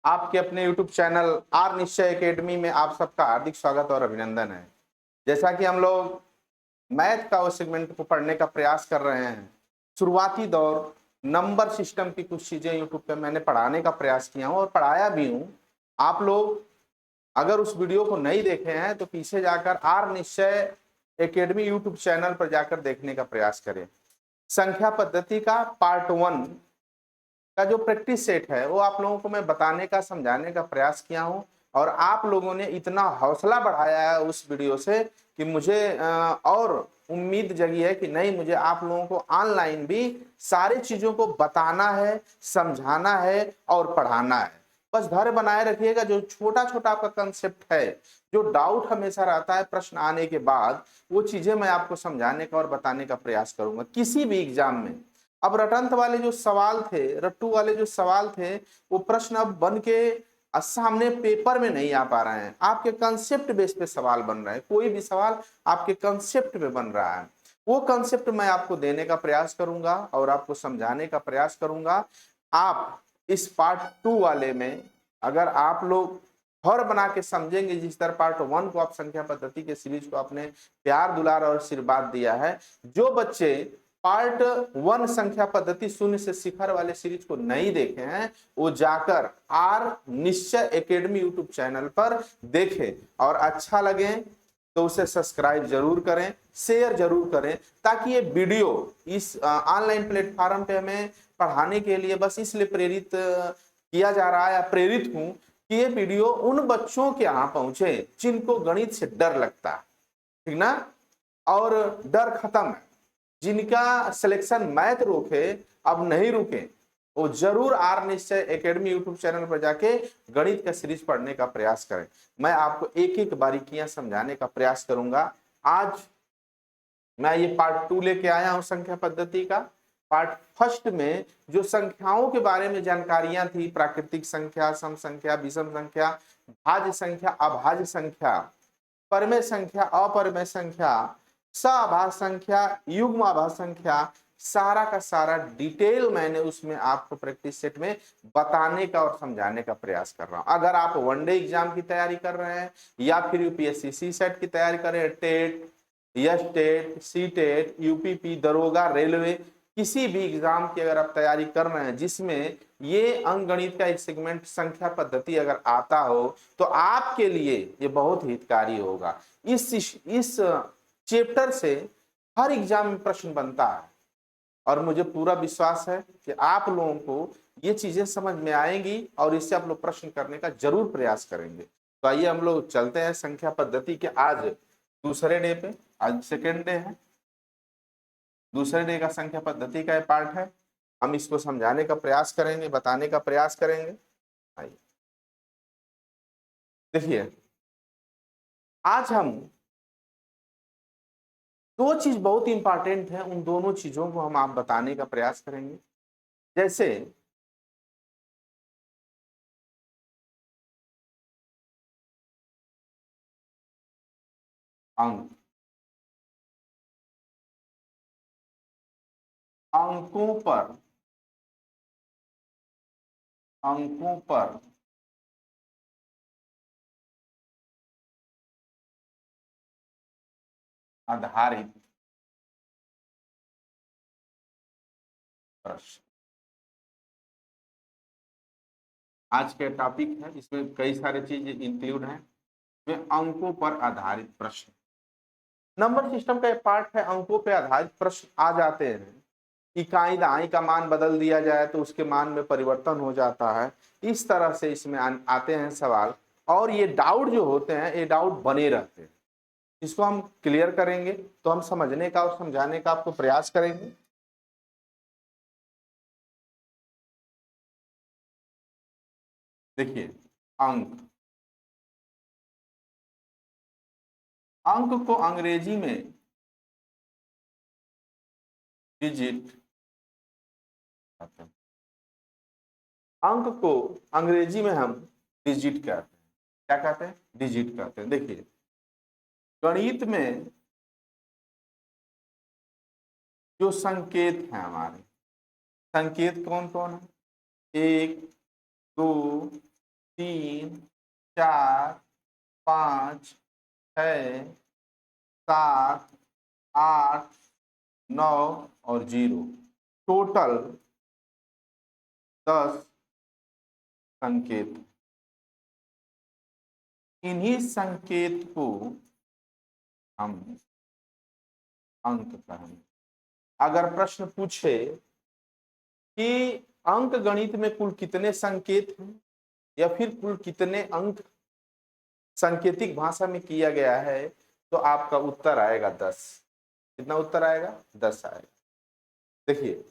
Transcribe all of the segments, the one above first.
आपके अपने YouTube channel are निश्चय एकेडमी में आप सबका हार्दिक स्वागत और अभिनंदन है। जैसा कि हम लोग मैथ का उस सेगमेंट को पढ़ने का प्रयास कर रहे हैं, शुरुआती दौर नंबर सिस्टम की कुछ चीजें YouTube पे मैंने पढ़ाने का प्रयास किया हूँ और पढ़ाया भी हूँ। आप लोग अगर उस वीडियो को नहीं देखे हैं तो पीछे जाकर आर निश्चय एकेडमी यूट्यूब चैनल पर जाकर देखने का प्रयास करें। संख्या पद्धति का पार्ट 1 का जो प्रैक्टिस सेट है वो आप लोगों को मैं बताने का समझाने का प्रयास किया हूं और आप लोगों ने इतना हौसला बढ़ाया है उस वीडियो से कि मुझे और उम्मीद जगी है कि नहीं, मुझे आप लोगों को ऑनलाइन भी सारी चीजों को बताना है, समझाना है और पढ़ाना है। बस धैर्य बनाए रखिएगा। जो छोटा छोटा आपका कंसेप्ट है, जो डाउट हमेशा रहता है प्रश्न आने के बाद, वो चीजें मैं आपको समझाने का और बताने का प्रयास करूंगा किसी भी एग्जाम में। अब रटंत वाले जो सवाल थे, रट्टू वाले जो सवाल थे, वो प्रश्न अब बन के सामने पेपर में नहीं आ पा रहे हैं। आपके कंसेप्ट बेस पे सवाल बन रहे हैं। कोई भी सवाल आपके कंसेप्ट पे बन रहा है। वो कंसेप्ट मैं आपको देने का प्रयास करूंगा और आपको समझाने का प्रयास करूंगा। आप इस पार्ट 2 वाले में अगर आप लोग हर बना के समझेंगे, जिस तरह पार्ट 1 को आप संख्या पद्धति के सीरीज को आपने प्यार दुलार और आशीर्वाद दिया है, जो बच्चे पार्ट 1 संख्या पद्धति शून्य से शिखर वाले सीरीज को नहीं देखे हैं, वो जाकर आर निश्चय एकेडमी यूट्यूब चैनल पर देखें और अच्छा लगे तो उसे सब्सक्राइब जरूर करें, शेयर जरूर करें, ताकि ये वीडियो इस ऑनलाइन प्लेटफॉर्म पे हमें पढ़ाने के लिए बस इसलिए प्रेरित किया जा रहा है या प्रेरित हूं कि ये वीडियो उन बच्चों के यहां पहुंचे जिनको गणित से डर लगता है, ठीक ना, और डर खत्म है। जिनका सिलेक्शन मैथ रोके, अब नहीं रुके, वो जरूर आर निश्चय एकेडमी यूट्यूब चैनल पर जाके गणित का सीरीज पढ़ने का प्रयास करें। मैं आपको एक एक बारीकियां समझाने का प्रयास करूंगा। आज मैं ये पार्ट 2 लेके आया हूं संख्या पद्धति का। पार्ट फर्स्ट में जो संख्याओं के बारे में जानकारियां थी, प्राकृतिक संख्या, सम संख्या, विषम संख्या, भाज्य संख्या, अभाज्य संख्या, परमेय संख्या, अपरमेय संख्या, सभाज्य संख्या, युग्म अभाज्य संख्या, सारा का सारा डिटेल मैंने उसमें आपको प्रैक्टिस सेट में बताने का और समझाने का प्रयास कर रहा हूं। अगर आप वनडे एग्जाम की तैयारी कर रहे हैं या फिर यूपीएससी सी सेट की तैयारी कर रहे हैं, TET, yes TET, C TET, UPP, दरोगा, रेलवे, किसी भी एग्जाम की अगर आप तैयारी कर रहे हैं जिसमें ये अंकगणित का एक सेगमेंट संख्या पद्धति अगर आता हो, तो आपके लिए ये बहुत हितकारी होगा। इस चैप्टर से हर एग्जाम में प्रश्न बनता है और मुझे पूरा विश्वास है कि आप लोगों को ये चीजें समझ में आएंगी और इससे आप लोग प्रश्न करने का जरूर प्रयास करेंगे। तो आइए हम लोग चलते हैं संख्या पद्धति के आज दूसरे डे पे। आज सेकेंड डे है, दूसरे डे का संख्या पद्धति का पार्ट है। हम इसको समझाने का प्रयास करेंगे, बताने का प्रयास करेंगे। आइए देखिए, आज हम दो चीज बहुत इंपॉर्टेंट है, उन दोनों चीजों को हम आप बताने का प्रयास करेंगे। जैसे अंक, अंकों पर अंकों पर आधारित प्रश्न आज के टॉपिक है। इसमें कई सारे चीज इंक्लूड हैं। इसमें अंकों पर आधारित प्रश्न, नंबर सिस्टम का एक पार्ट है। अंकों पर आधारित प्रश्न आ जाते हैं। इकाई दहाई का मान बदल दिया जाए तो उसके मान में परिवर्तन हो जाता है। इस तरह से इसमें आते हैं सवाल, और ये डाउट जो होते हैं ये डाउट बने रहते हैं। इसको हम क्लियर करेंगे तो हम समझने का और समझाने का आपको प्रयास करेंगे। देखिए, अंक, अंक को अंग्रेजी में डिजिट कहते हैं। अंक को अंग्रेजी में हम डिजिट कहते हैं। क्या कहते हैं? डिजिट कहते हैं। देखिए, गणित में जो संकेत हैं हमारे, संकेत कौन कौन है? एक, दो, 3 4 5 6 7 8 9 और 0, टोटल 10 संकेत। इन्हीं संकेत को हम अंक कहेंगे। अगर प्रश्न पूछे कि अंक गणित में कुल कितने संकेत हैं या फिर कुल कितने अंक सांकेतिक भाषा में किया गया है, तो आपका उत्तर आएगा 10। कितना उत्तर आएगा? 10 आएगा। देखिए,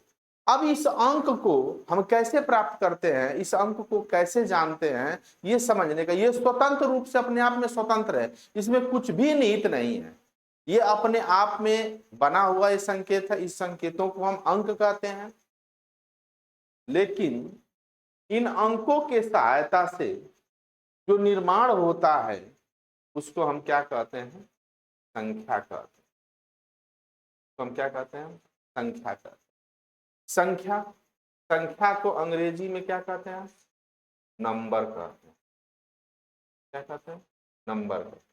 अब इस अंक को हम कैसे प्राप्त करते हैं, इस अंक को कैसे जानते हैं, ये समझने का, ये स्वतंत्र रूप से अपने आप में स्वतंत्र है, इसमें कुछ भी निहित नहीं है, ये अपने आप में बना हुआ ये संकेत है। इस संकेतों को हम अंक कहते हैं। लेकिन इन अंकों के सहायता से जो निर्माण होता है उसको हम क्या कहते हैं? संख्या कहते हैं। तो हम क्या कहते हैं? संख्या कहते हैं। संख्या, संख्या को अंग्रेजी में क्या कहते हैं? नंबर कहते हैं। क्या कहते हैं? नंबर कहते हैं।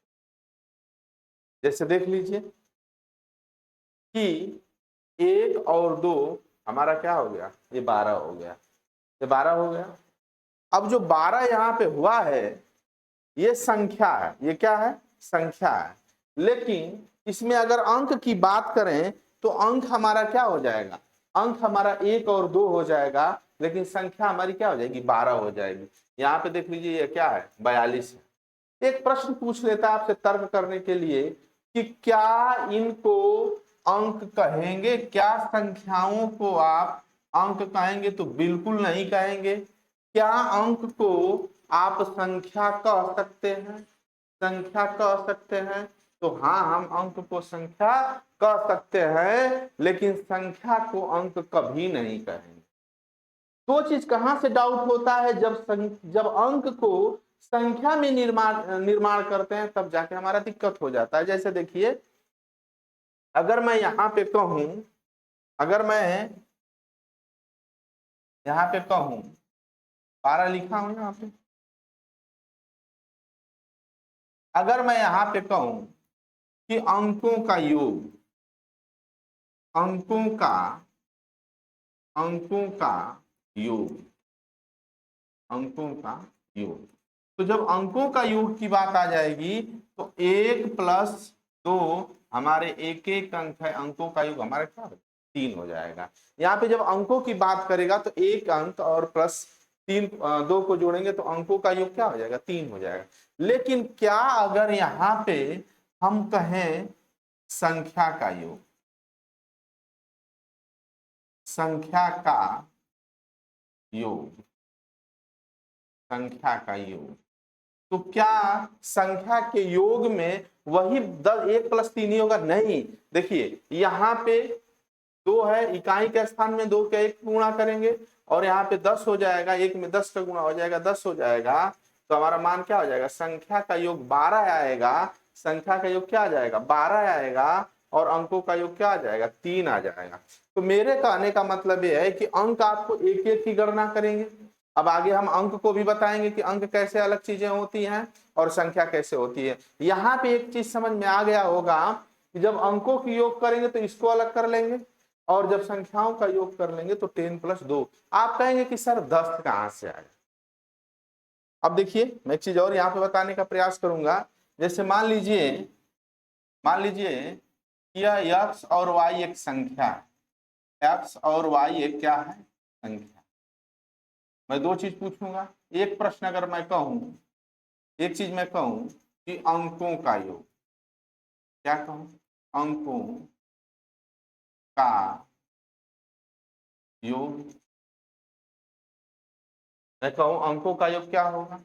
जैसे देख लीजिए कि 1 और 2 हमारा क्या हो गया? ये 12 हो गया। ये 12 हो गया। अब जो 12 यहाँ पे हुआ है ये संख्या है। ये क्या है? संख्या है। लेकिन इसमें अगर अंक की बात करें तो अंक हमारा क्या हो जाएगा? अंक हमारा 1 और 2 हो जाएगा, लेकिन संख्या हमारी क्या हो जाएगी? 12 हो जाएगी। यहाँ पे देख लीजिए ये क्या है? 42 है। एक प्रश्न पूछ लेता है आपसे तर्क करने के लिए कि क्या इनको अंक कहेंगे? क्या संख्याओं को आप अंक कहेंगे? तो बिल्कुल नहीं कहेंगे। क्या अंक को आप संख्या कह सकते हैं? संख्या कह सकते हैं? तो हाँ, हम अंक को संख्या कह सकते हैं, लेकिन संख्या को अंक कभी नहीं कहेंगे। दो चीज कहां से डाउट होता है? जब अंक को संख्या में निर्माण करते हैं तब जाके हमारा दिक्कत हो जाता है। जैसे देखिए, अगर मैं यहां पे कहूं, अगर मैं यहां पे कहूं 12 लिखा हूं यहां पे, अगर मैं यहां पे कहूं कि अंकों का योग, अंकों का योग, अंकों का योग, तो जब अंकों का योग की बात आ जाएगी तो 1 + 2 हमारे एक एक अंक है, अंकों का योग हमारा क्या है? 3 हो जाएगा। यहाँ पे जब अंकों की बात करेगा तो एक अंक और प्लस 3 2 को जोड़ेंगे तो अंकों का योग क्या हो जाएगा? 3 हो जाएगा। लेकिन क्या अगर यहाँ पे हम कहें संख्या का योग, संख्या का योग, संख्या का योग, तो क्या संख्या के योग में वही 1 + 3 ही होगा? नहीं। देखिए यहाँ पे 2 है, इकाई के स्थान में 2 के 1 गुणा करेंगे और यहाँ पे 10 हो जाएगा, 1 में 10 का गुणा हो जाएगा, 10 हो जाएगा। तो हमारा मान क्या हो जाएगा? संख्या का योग 12 आएगा। संख्या का योग क्या आ जाएगा? 12 आएगा और अंकों का योग क्या आ जाएगा? 3 आ जाएगा। तो मेरे कहने का मतलब यह है कि अंक आपको एक एक की गणना करेंगे। अब आगे हम अंक को भी बताएंगे कि अंक कैसे अलग चीजें होती हैं और संख्या कैसे होती है। यहाँ पे एक चीज समझ में आ गया होगा कि जब अंकों की योग करेंगे तो इसको अलग कर लेंगे और जब संख्याओं का योग कर लेंगे तो 10 + 2। आप कहेंगे कि सर 10 कहां से आया? अब देखिए, मैं एक चीज और यहाँ पे बताने का प्रयास करूंगा। जैसे मान लीजिए यह x और y एक संख्या है। x और y एक क्या है? संख्या। मैं दो चीज पूछूंगा। एक प्रश्न अगर मैं कहूं, एक चीज मैं कहूं कि अंकों का योग, क्या कहूं? अंकों का योग, मैं कहूं अंकों का योग क्या होगा?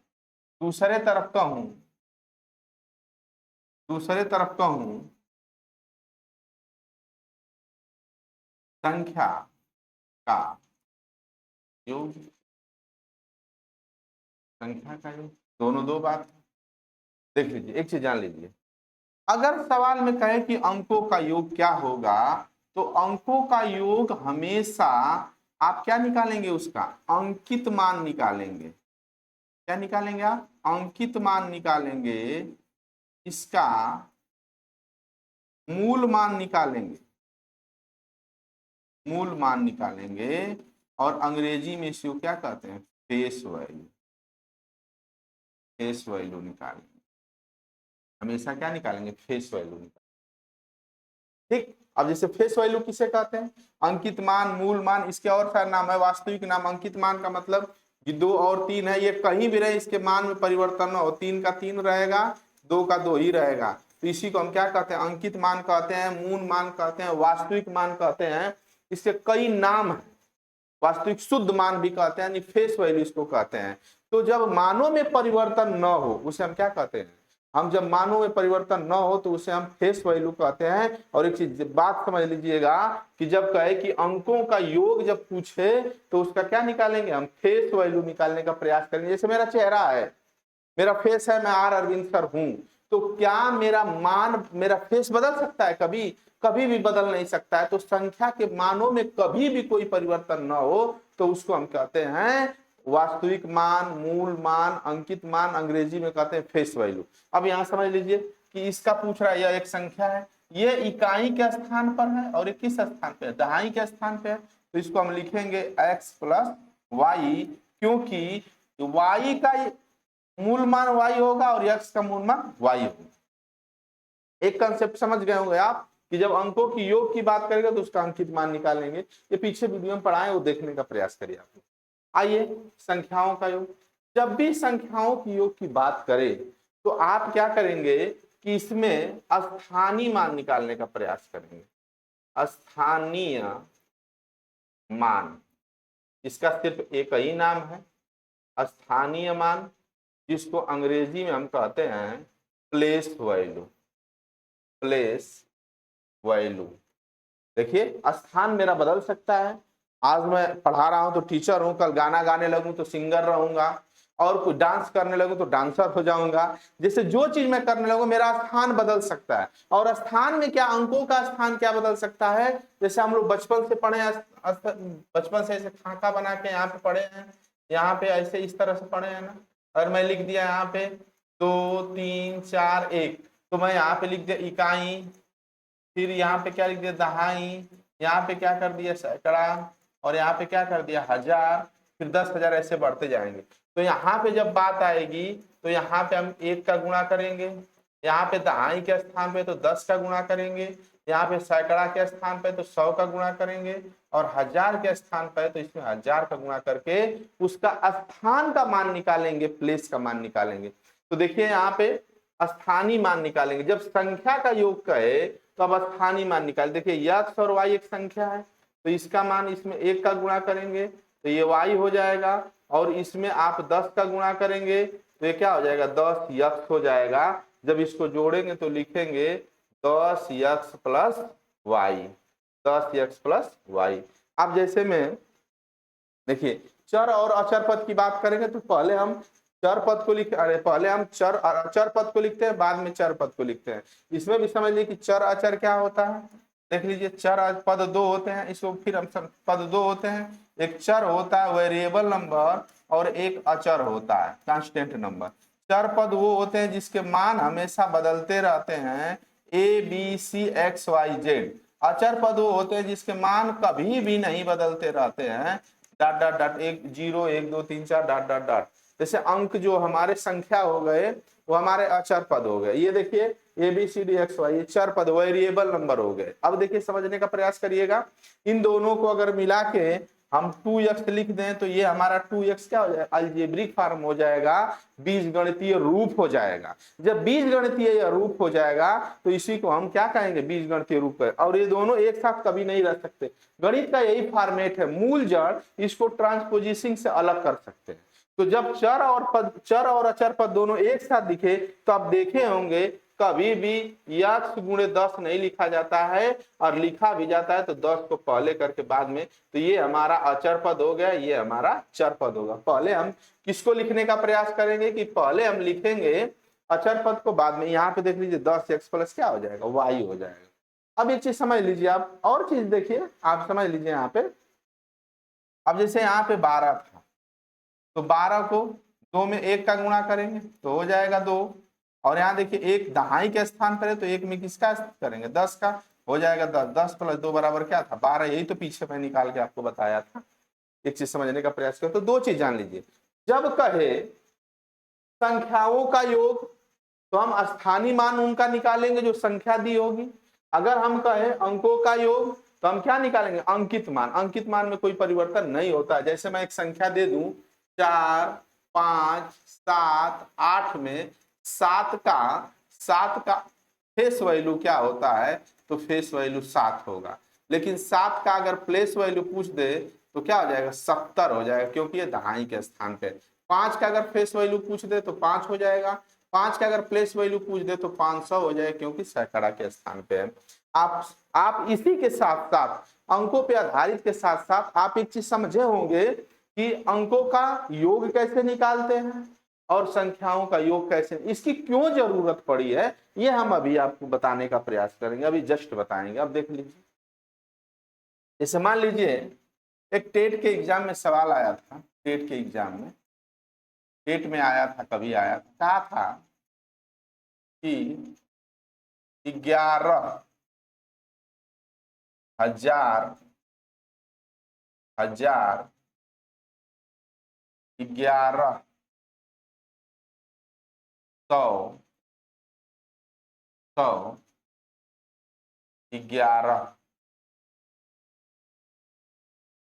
दूसरे तरफ कहूं संख्या का योग, संख्या का योग, दोनों दो बात है। देख लीजिए, एक चीज जान लीजिए, अगर सवाल में कहे कि अंकों का योग क्या होगा, तो अंकों का योग हमेशा आप क्या निकालेंगे? उसका अंकित मान निकालेंगे। क्या निकालेंगे आप? अंकित मान निकालेंगे, इसका मूल मान निकालेंगे, मूल मान निकालेंगे, और अंग्रेजी में इसको क्या कहते हैं? फेस वैल्यू, फेस वैल्यू निकालेंगे। हमेशा क्या निकालेंगे? फेस वैल्यू निकालेंगे। ठीक, अब जैसे फेस वैल्यू किसे कहते हैं? अंकित मान, मूल मान, इसके और सारे नाम है। वास्तविक नाम, अंकित मान का मतलब कि 2 और 3 है, ये कहीं भी रहे इसके मान में परिवर्तन न हो, 3 का 3 रहेगा, 2 का 2 ही रहेगा, तो इसी को हम क्या कहते हैं? अंकित मान कहते हैं, मूल मान कहते हैं, वास्तविक मान कहते हैं। इसके कई नाम है, वास्तविक शुद्ध मान भी कहते हैं, यानी फेस वैल्यू इसको कहते हैं। तो जब मानों में परिवर्तन न हो उसे हम क्या कहते हैं? हम जब मानों में परिवर्तन न हो तो उसे हम फेस वैल्यू कहते हैं। और एक चीज बात समझ लीजिएगा कि जब कहे कि अंकों का योग जब पूछे तो उसका क्या निकालेंगे? हम फेस वैल्यू निकालने का प्रयास करेंगे। जैसे मेरा चेहरा है, मेरा फेस है, मैं आर अरविंद सर हूं, तो क्या मेरा मान, मेरा फेस बदल सकता है? कभी कभी भी बदल नहीं सकता है। तो संख्या के मानों में कभी भी कोई परिवर्तन न हो तो उसको हम कहते हैं वास्तविक मान, मूल मान, अंकित मान, अंग्रेजी में कहते हैं फेस वैल्यू। अब यहां समझ लीजिए कि इसका पूछ रहा है, यह एक संख्या है, ये इकाई के स्थान पर है और ये किस स्थान पे है? दहाई के स्थान पे है, तो इसको हम लिखेंगे x प्लस वाई, क्योंकि y का मूल मान y होगा और x का मूल मान y होगा। एक कंसेप्ट समझ गए होंगे आप कि जब अंकों की योग की बात करेंगे तो उसका अंकित मान निकालेंगे। ये पीछे वीडियो में पढ़ाए, वो देखने का प्रयास करिए आप। आइए, संख्याओं का योग। जब भी संख्याओं की योग की बात करें तो आप क्या करेंगे कि इसमें स्थानीय मान निकालने का प्रयास करेंगे। स्थानीय मान, इसका सिर्फ एक ही नाम है, स्थानीय मान, जिसको अंग्रेजी में हम कहते हैं प्लेस वैल्यू। प्लेस वैल्यू, देखिए स्थान मेरा बदल सकता है। आज मैं पढ़ा रहा हूं तो टीचर हूं, कल गाना गाने लगूं तो सिंगर रहूंगा, और कुछ डांस करने लगूं तो डांसर हो जाऊंगा। जैसे जो चीज मैं करने लगूं मेरा स्थान बदल सकता है। और स्थान में क्या, अंकों का स्थान क्या बदल सकता है? जैसे हम लोग बचपन से पढ़े हैं, बचपन से ऐसे खाका बना के यहाँ पे पढ़े हैं, यहाँ पे ऐसे इस तरह से पढ़े हैं ना, और मैं लिख दिया यहाँ पे 2 3 4 1, तो मैं यहाँ पे लिख दिया इकाई, फिर यहाँ पे क्या लिख दिया? दहाई, यहाँ पे क्या कर दिया? सैकड़ा, और यहाँ पे क्या कर दिया? हजार, फिर 10,000, ऐसे बढ़ते जाएंगे। तो यहाँ पे जब बात आएगी तो यहाँ पे हम 1 का गुणा करेंगे, यहाँ पे दहाई के स्थान पे तो 10 का गुणा करेंगे, यहाँ पे सैकड़ा के स्थान पे तो 100 का गुणा करेंगे, और हजार के स्थान पे तो इसमें 1000 का गुणा करके उसका स्थान का मान निकालेंगे, प्लेस का मान निकालेंगे। तो देखिए यहाँ पे स्थानीय मान निकालेंगे। जब संख्या का योग कहे तो अब स्थानीय मान निकाल। देखिए x और y एक संख्या है, तो इसका मान इसमें 1 का गुणा करेंगे तो ये y हो जाएगा, और इसमें आप 10 का गुणा करेंगे तो ये क्या हो जाएगा? 10x हो जाएगा। जब इसको जोड़ेंगे तो लिखेंगे 10x plus Y, 10x plus Y. अब जैसे में देखिए चर और अचर पद की बात करेंगे तो पहले हम चर पद को पहले हम चर पद को लिखते हैं, बाद में चर पद को लिखते हैं। इसमें भी समझ लीजिए कि चर अचर क्या होता है। देख लीजिए, चर पद 2 होते हैं, इसको फिर हम पद 2 होते हैं। एक चर होता है वेरिएबल नंबर, और एक अचर होता है कांस्टेंट नंबर। चर पद वो होते हैं जिसके मान हमेशा बदलते रहते हैं, A B C X Y Z. अचर पद वो होते हैं जिसके मान कभी भी नहीं बदलते रहते हैं, dot dot dot, 1 0 1 2 3 4 dot dot dot. जैसे अंक जो हमारे संख्या हो गए वो हमारे अचर पद हो गए। ये देखिए A B C D X Y, ये चर पद वेरिएबल नंबर हो गए। अब देखिए समझने का प्रयास करिएगा, इन दोनों को अगर मिला के हम 2x लिख दें तो ये हमारा 2x क्या हो जाएगा? अलजेब्रिक फॉर्म हो जाएगा, बीजगणितीय रूप हो जाएगा। जब बीजगणितीय रूप हो जाएगा तो इसी को हम क्या कहेंगे? बीजगणितीय रूप है। और ये दोनों एक साथ कभी नहीं रह सकते। गणित का यही फॉर्मेट है, मूल जड़, इसको ट्रांसपोजिशन से अलग कर सकते हैं। तो जब चर और अचर पद दोनों एक साथ दिखे तो आप देखे होंगे कभी भी x गुणे 10 नहीं लिखा जाता है, और लिखा भी जाता है तो 10 को पहले करके बाद में। तो ये हमारा अचर पद हो गया, ये हमारा चर पद होगा। पहले हम किसको लिखने का प्रयास करेंगे कि पहले हम लिखेंगे अचर पद को, बाद में। यहाँ पे देख लीजिए 10x प्लस क्या हो जाएगा? y हो जाएगा। अब एक चीज समझ लीजिए आप, और चीज देखिए आप समझ लीजिए यहाँ पे। अब जैसे यहाँ पे 12 था तो 12 को 2 में 1 का गुणा करेंगे तो हो जाएगा 2, और यहाँ देखिए 1 दहाई के स्थान पर है तो 1 में किसका करेंगे 10 का, हो जाएगा 10, 10 + 2 बराबर क्या था 12, यही तो पीछे मैं निकाल के आपको बताया था। एक चीज समझने का प्रयास करो, तो 2 चीज जान लीजिए, जब कहे संख्याओं का योग तो हम स्थानीय मान उनका निकालेंगे जो संख्या दी होगी, अगर हम कहें अंकों का योग तो हम क्या निकालेंगे अंकित मान, अंकित मान में कोई परिवर्तन नहीं होता। जैसे मैं एक संख्या दे दूं 4, 5, 7, 8 में 7 का फेस वैल्यू क्या होता है, तो फेस वैल्यू 7 होगा, लेकिन 7 का अगर प्लेस वैल्यू पूछ दे तो क्या हो जाएगा 70 हो जाएगा, क्योंकि ये दहाई के स्थान पे। 5 का अगर फेस वैल्यू पूछ दे तो 5 हो जाएगा, 5 का अगर प्लेस वैल्यू पूछ दे तो 500 हो जाएगा, क्योंकि सैकड़ा के स्थान पे है। आप इसी के साथ साथ अंकों पे आधारित के साथ साथ आप एक चीज समझे होंगे कि अंकों का योग कैसे निकालते हैं और संख्याओं का योग कैसे, इसकी क्यों जरूरत पड़ी है, ये हम अभी आपको बताने का प्रयास करेंगे, अभी जस्ट बताएंगे। अब देख लीजिए, जैसे मान लीजिए एक टेट के एग्जाम में सवाल आया था, टेट के एग्जाम में, टेट में आया था, कभी आया था, कहा था कि 11,000 11,100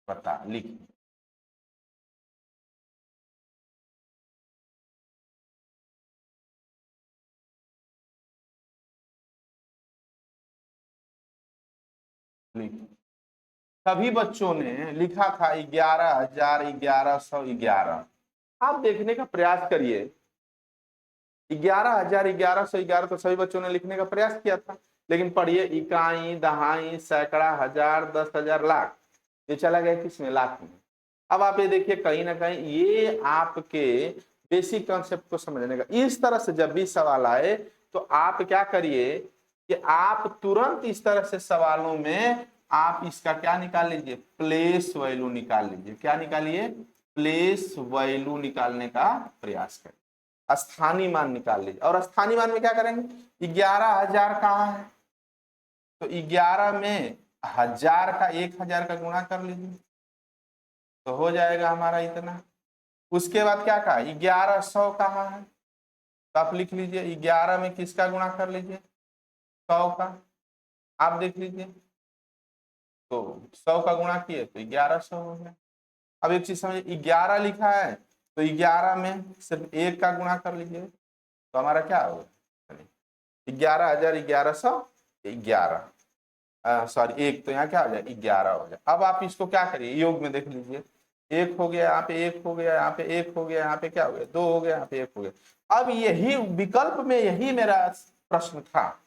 बता लिख, सभी बच्चों ने लिखा था 11,1111। आप देखने का प्रयास करिए, 11,1111 तो सभी बच्चों ने लिखने का प्रयास किया था, लेकिन पढ़िए इकाई, दहाई, सैकड़ा, हजार, 10,000, लाख, ये चला गया किसमें लाख में। अब आप ये देखिए कहीं ना कहीं ये आपके बेसिक कॉन्सेप्ट को समझने का, इस तरह से जब भी सवाल आए तो आप क्या करिए कि आप तुरंत इस तरह से सवालों में आप इसका क्या निकाल लीजिए प्लेस वैल्यू निकाल लीजिए, क्या निकालिए प्लेस वैल्यू निकालने का प्रयास करें, स्थानीय मान निकाल लीजिए। और स्थानीय मान में क्या करेंगे 11,000 कहाँ है, तो 11 में 1000 का 1000 का गुणा कर लीजिए तो हो जाएगा हमारा इतना। उसके बाद क्या कहा 1100 कहाँ है, तो आप लिख लीजिए 11 में किसका गुणा कर लीजिए 100 का, आप देख लीजिए तो 100 का गुणा किए तो 1100 हो गया। अब एक चीज समझिए 11 लिखा है तो 11 में सिर्फ 1 का गुणा कर लीजिए तो हमारा क्या होगा 11,000 1111, सॉरी 1, तो यहाँ क्या हो जाए 11 हो जाए। अब आप इसको क्या करिए योग में देख लीजिए, 1 हो गया यहाँ पे, 1 हो गया यहाँ पे, 1 हो गया यहाँ पे, क्या हो गया 2 हो गया यहाँ पे, 1 हो गया। अब यही विकल्प में यही मेरा प्रश्न था।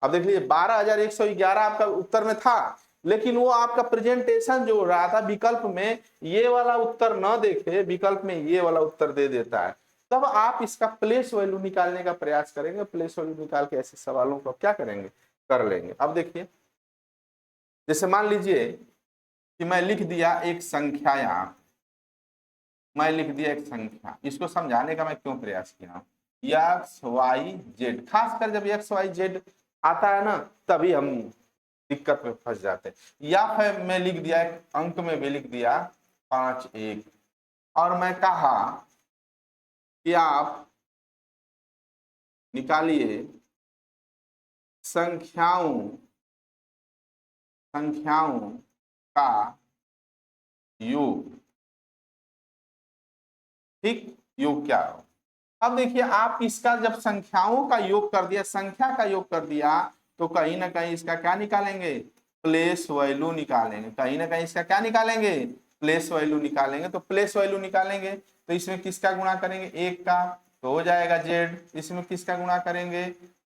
अब देख लीजिए 12,111 आपका उत्तर में था, लेकिन वो आपका प्रेजेंटेशन जो हो रहा था विकल्प में ये वाला उत्तर न देखे, विकल्प में ये वाला उत्तर दे देता है, तब आप इसका प्लेस वैल्यू निकालने का प्रयास करेंगे, प्लेस वैल्यू निकाल के ऐसे सवालों को क्या करेंगे कर लेंगे। अब देखिए जैसे मान लीजिए कि मैं लिख दिया एक संख्या, यहां मैं लिख दिया एक संख्या, इसको समझाने का मैं क्यों प्रयास किया एक्स वाई जेड, खासकर जब एक्स वाई जेड आता है ना तभी हम दिक्कत में फंस जाते हैं। या फिर मैं लिख दिया एक अंक में भी लिख दिया 5 1, और मैं कहा कि आप निकालिए संख्याओं का योग, ठीक योग क्या हो। अब देखिए आप इसका जब संख्याओं का योग कर दिया, संख्या का योग कर दिया, तो कहीं ना कहीं इसका क्या निकालेंगे प्लेस वैल्यू निकालेंगे, कहीं ना कहीं इसका क्या निकालेंगे प्लेस वैल्यू निकालेंगे। तो प्लेस वैल्यू निकालेंगे तो इसमें किसका गुणा करेंगे 1 का तो हो जाएगा जेड, इसमें किसका गुणा करेंगे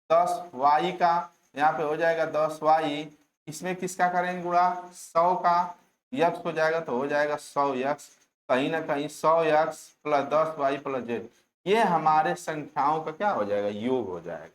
10 वाई का, यहाँ पे हो जाएगा 10 वाई, इसमें किसका करेंगे गुणा 100 का, यक्स हो जाएगा तो हो जाएगा 100 यक्स, कहीं ना कहीं 100 X plus 10 Y plus Z, ये हमारे संख्याओं का क्या हो जाएगा योग हो जाएगा।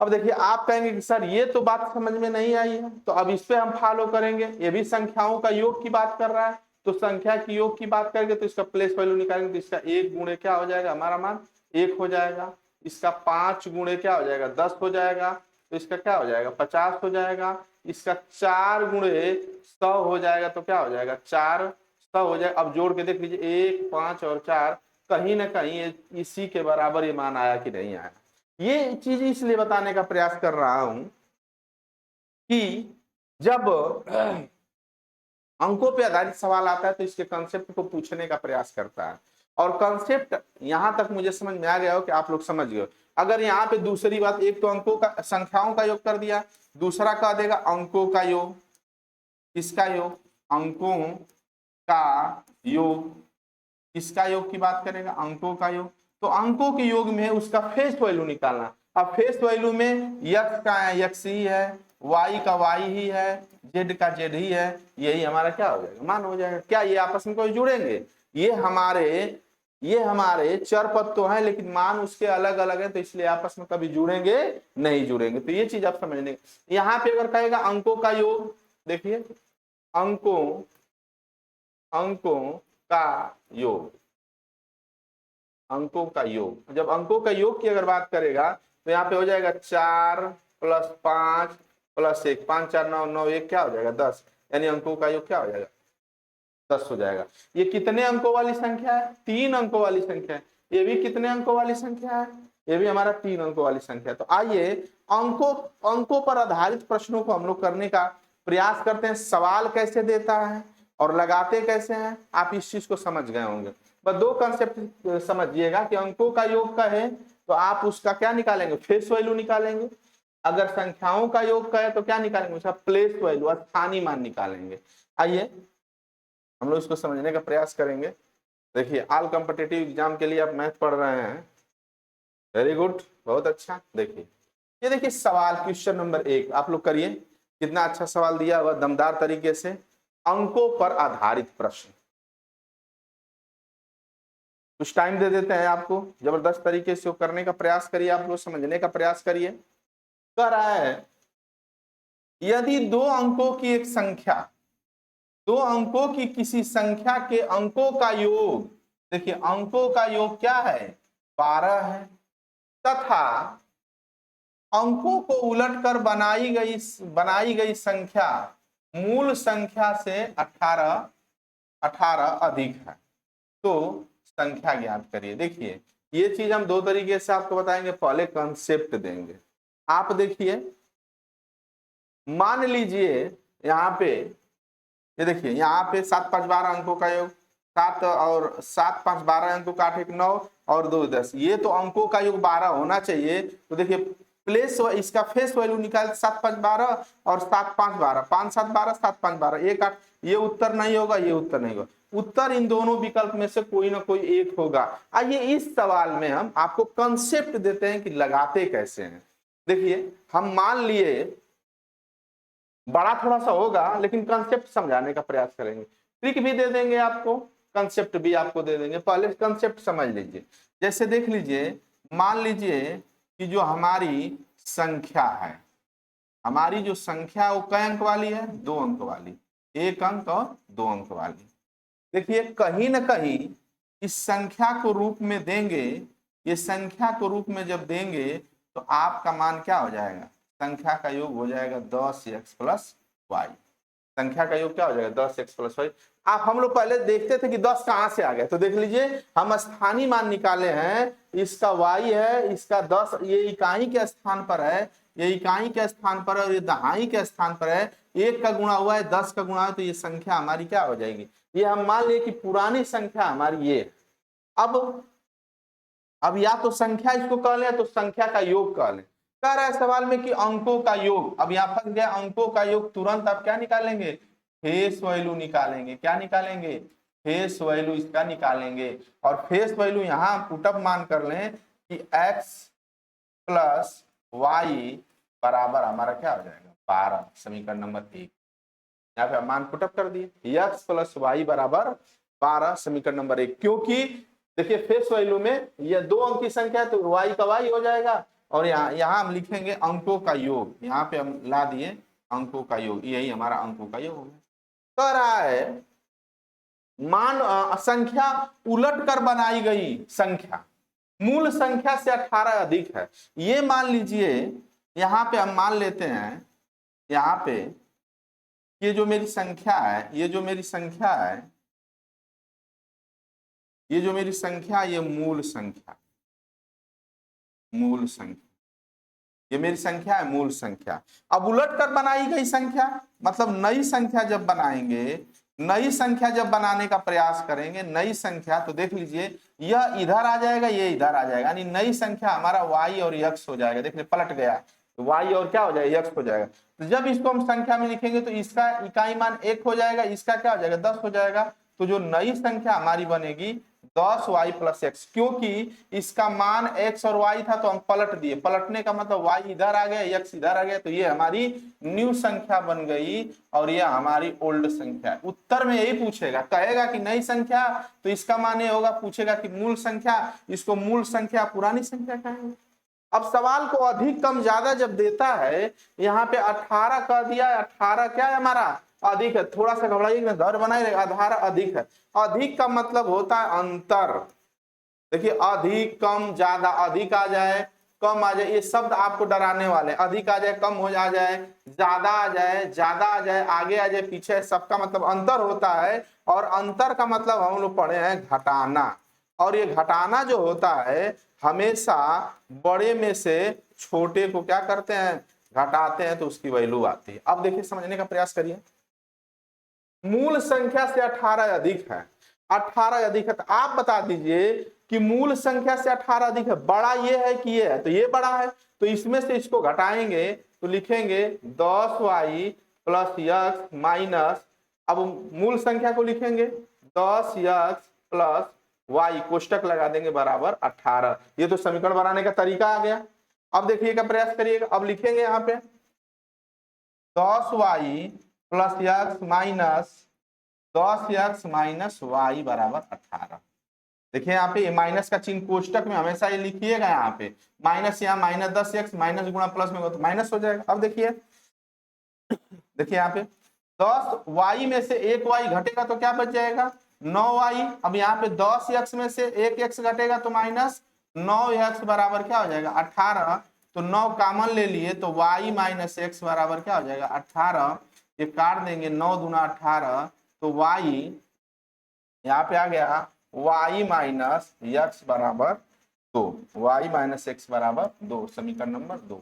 अब देखिए आप कहेंगे कि सर ये तो बात समझ में नहीं आई है, तो अब इस पे हम फॉलो करेंगे, ये भी संख्याओं का योग की बात कर रहा है, तो संख्या की योग की बात करेंगे तो इसका प्लेस वैल्यू निकालेंगे तो इसका 1 गुणे क्या हो जाएगा, हमारा मान 1 हो जाएगा। इसका 5 गुणे क्या हो जाएगा, 10 हो जाएगा। तो इसका क्या हो जाएगा, 50 हो जाएगा। इसका 4 गुणे 100 हो जाएगा तो क्या हो जाएगा, 400 हो जाएगा। अब जोड़ के देख लीजिए 1, 5 और 4, कहीं ना कहीं इसी के बराबर ये मान आया कि नहीं आया। ये चीज इसलिए बताने का प्रयास कर रहा हूं कि जब अंकों पे आधारित सवाल आता है तो इसके कंसेप्ट को पूछने का प्रयास करता है। और कंसेप्ट यहां तक मुझे समझ में आ गया हो कि आप लोग समझ गए। अगर यहाँ पे दूसरी बात, एक तो अंकों का, संख्याओं का योग कर दिया, दूसरा कह देगा अंकों का योग। किसका योग, अंकों का योग। किसका योग की बात करेगा, अंकों का योग। तो अंकों के योग में उसका फेस वैल्यू निकालना। अब फेस वैल्यू में यक्स का यक्स ही है, वाई का वाई ही है, जेड का जेड ही है। यही हमारा क्या हो जाएगा, मान हो जाएगा। क्या ये आपस में कोई जुड़ेंगे, ये हमारे चर पद तो है लेकिन मान उसके अलग अलग है, तो इसलिए आपस में कभी जुड़ेंगे नहीं जुड़ेंगे। तो ये चीज आप समझने, यहाँ पे अगर कहेगा अंकों का योग, देखिए अंकों का योग, अंकों का योग। जब अंकों का योग की अगर बात करेगा तो यहाँ पे हो जाएगा 4 + 5 + 1, 5 4 9 9 1 क्या हो जाएगा, 10। यानी अंकों का योग क्या हो जाएगा, 10 हो जाएगा। ये कितने अंकों वाली संख्या है, 3 अंकों वाली संख्या है। ये भी कितने अंकों वाली संख्या है, ये भी हमारा 3 अंकों वाली संख्या है। तो आइए अंकों पर आधारित प्रश्नों को हम लोग करने का प्रयास करते हैं। सवाल कैसे देता है और लगाते कैसे हैं, आप इस चीज को समझ गए होंगे। बस 2 कंसेप्ट समझिएगा कि अंकों का योग का है तो आप उसका क्या निकालेंगे, फेस वैल्यू निकालेंगे। अगर संख्याओं का योग का है तो क्या निकालेंगे, उसका प्लेस वैल्यू, स्थानीय मान निकालेंगे। आइए हम लोग इसको समझने का प्रयास करेंगे। देखिए ऑल कॉम्पिटिटिव एग्जाम के लिए आप मैथ पढ़ रहे हैं, वेरी गुड, बहुत अच्छा। देखिए ये देखिए सवाल क्वेश्चन नंबर 1 आप लोग करिए, कितना अच्छा सवाल दिया हुआ दमदार तरीके से। अंकों पर आधारित प्रश्न, कुछ टाइम दे देते हैं आपको, जबरदस्त तरीके से करने का प्रयास करिए, आप लोग समझने का प्रयास करिए। कह रहा है यदि 2 अंकों की एक संख्या, 2 अंकों की किसी संख्या के अंकों का योग, देखिए अंकों का योग क्या है, 12 है, तथा अंकों को उलटकर बनाई गई संख्या मूल संख्या से 18 अधिक है, तो संख्या ज्ञात करिए। देखिए ये चीज हम 2 तरीके से आपको बताएंगे। पहले कंसेप्ट देंगे। आप देखिए मान लीजिए यहाँ पे, ये देखिए यहाँ पे 7 5 12 अंकों का योग, 7 और 7 5 12 अंकों का 8 1 9 और 2 10, ये तो अंकों का योग 12 होना चाहिए। तो देखिए प्लेस इसका फेस वैल्यू निकाल 7 5 12 और 7 5 12, 5 7 12 7 5 12 1 8, ये उत्तर नहीं होगा, ये उत्तर नहीं होगा। उत्तर इन दोनों विकल्प में से कोई ना कोई एक होगा। आइए इस सवाल में हम आपको कंसेप्ट देते हैं कि लगाते कैसे हैं। देखिए हम मान लिए, बड़ा थोड़ा सा होगा लेकिन कंसेप्ट समझाने का प्रयास करेंगे। ट्रिक भी दे देंगे आपको, कंसेप्ट भी आपको दे देंगे। पहले कंसेप्ट समझ लीजिए। जैसे देख लीजिए, मान लीजिए कि जो हमारी संख्या है, हमारी जो संख्या है वो कै अंक वाली है, 2 अंक वाली, 1 अंक और 2 अंक वाली। देखिए कहीं ना कहीं इस संख्या को रूप में देंगे, ये संख्या को रूप में जब देंगे तो आपका मान क्या हो जाएगा, संख्या का योग हो जाएगा 10x + y। संख्या का योग क्या हो जाएगा, 10x + y। आप हम लोग पहले देखते थे कि 10 कहां से आ गया, तो देख लीजिए हम स्थानीय मान निकाले हैं। इसका y है, इसका 10 ये इकाई के स्थान पर है, ये इकाई के स्थान पर है और ये दहाई के स्थान पर है। 1 का गुणा हुआ है, 10 का गुणा है, तो ये संख्या हमारी क्या हो जाएगी, ये हम मान लिए कि पुरानी संख्या हमारी ये। अब या तो संख्या इसको कह लें तो संख्या का योग कह लें। कह रहा है सवाल में कि अंकों का योग, अब यहाँ फंस गया अंकों का योग। तुरंत आप क्या निकालेंगे, फेस वैल्यू निकालेंगे। क्या निकालेंगे, फेस वैल्यू इसका निकालेंगे। और फेस वैल्यू यहाँ पुटअप मान कर लें कि x + y बराबर हमारा क्या हो जाएगा, 12। समीकरण नंबर 1 यहाँ पे मान पुटअप कर दिए, x + y बराबर 12, समीकरण नंबर 1। क्योंकि देखिए फेस वैल्यू में ये 2 अंक की संख्या है तो y का y हो जाएगा। और यहाँ हम लिखेंगे अंकों का योग, यहाँ पे हम ला दिए अंकों का योग, यही हमारा अंकों का योग हो गया। कह रहा है मान संख्या उलट कर बनाई गई संख्या मूल संख्या से 18 अधिक है। ये मान लीजिए, यहां पे हम मान लेते हैं, यहां पे ये जो मेरी संख्या है, ये जो मेरी संख्या है, ये जो मेरी संख्या, ये मूल संख्या, मूल संख्या, ये मेरी संख्या है मूल संख्या। अब उलट कर बनाई गई संख्या मतलब नई संख्या जब बनाएंगे, नई संख्या जब बनाने का प्रयास करेंगे, नई संख्या, तो देख लीजिए यह इधर आ जाएगा, ये इधर आ जाएगा, यानी नई संख्या हमारा y और x हो जाएगा। देखिए पलट गया, तो y और क्या हो जाएगा, x हो जाएगा। तो जब इसको हम संख्या में लिखेंगे तो इसका इकाई मान 1 हो जाएगा, इसका क्या हो जाएगा, 10 हो जाएगा। तो जो नई संख्या हमारी बनेगी 10y प्लस एक्स, क्योंकि इसका मान x और y था तो हम पलट दिए, पलटने का मतलब y इधर आ गया, x इधर आ गया, तो ये हमारी न्यू संख्या बन गई और ये हमारी ओल्ड संख्या। उत्तर में यही पूछेगा, कहेगा कि नई संख्या, तो इसका मान ये होगा, पूछेगा कि मूल संख्या, इसको मूल संख्या पुरानी संख्या कहेंगे। अब सवाल को अधिक कम ज्यादा जब देता है, यहाँ पे 18 कह दिया, 18 क्या है हमारा, अधिक है। थोड़ा सा घबराइए, दर बनाए रहे, 18 अधिक है। अधिक का मतलब होता है अंतर। देखिए अधिक कम ज्यादा, अधिक आ जाए कम आ जाए, ये शब्द आपको डराने वाले। अधिक आ जाए कम हो जाए, ज्यादा आ जाए ज्यादा आ जाए, आगे आ जाए पीछे, सबका मतलब अंतर होता है। और अंतर का मतलब हम लोग पढ़े हैं घटाना, और ये घटाना जो होता है हमेशा बड़े में से छोटे को क्या करते हैं, घटाते हैं, तो उसकी वैल्यू आती है। अब देखिए समझने का प्रयास करिए, मूल संख्या से 18 अधिक है, 18 अधिक है, तो आप बता दीजिए कि मूल संख्या से 18 अधिक है, बड़ा ये है कि ये है, तो ये बड़ा है, तो इसमें से इसको घटाएंगे तो लिखेंगे 10y प्लस x माइनस, अब मूल संख्या को लिखेंगे 10x प्लस y, कोष्टक लगा देंगे बराबर 18। ये तो समीकरण बनाने का तरीका आ गया। अब देखिएगा, प्रयास करिएगा, अब लिखेंगे यहाँ पे 10y plus x minus 10x minus y बराबर 18। देखिए यहाँ पे माइनस का चिन्ह कोष्टक में हमेशा ये लिखिएगा, यहाँ पे माइनस, यहाँ माइनस 10x माइनस गुणा प्लस में हो तो माइनस हो जाएगा। अब देखिए, देखिए यहाँ पे 10y में से 1y घटेगा तो क्या बच जाएगा, 9y। अब यहाँ पे 10x में से 1x घटेगा तो माइनस 9x बराबर क्या हो जाएगा, 18। तो 9 कॉमन ले लिए तो y माइनस एक्स बराबर क्या हो जाएगा, 18। ये काट देंगे, 9 दूना 18, तो y यहाँ पे आ गया y माइनस एक्स बराबर 2, y माइनस एक्स बराबर 2, समीकरण नंबर 2।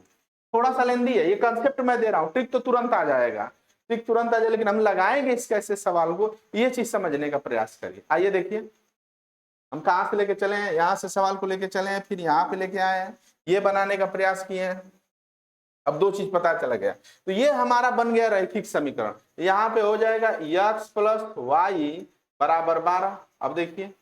थोड़ा सा लेंदी है, ये कंसेप्ट मैं दे रहा हूँ, ट्रिक तो तुरंत आ जाएगा, ट्रिक तुरंत आ जाएगा, लेकिन हम लगाएंगे इस कैसे सवाल को, ये चीज समझने का प्रयास करिए। आइए देखिए, हम कहाँ से लेके चले हैं, यहाँ से सवाल को लेके चले हैं, फिर यहाँ पे लेके आए हैं, ये बनाने का प्रयास किए हैं। अब दो चीज पता चल गया, तो ये हमारा बन गया रैखिक समीकरण। यहाँ पे हो जाएगा x प्लस वाई बराबर 12। अब देखिए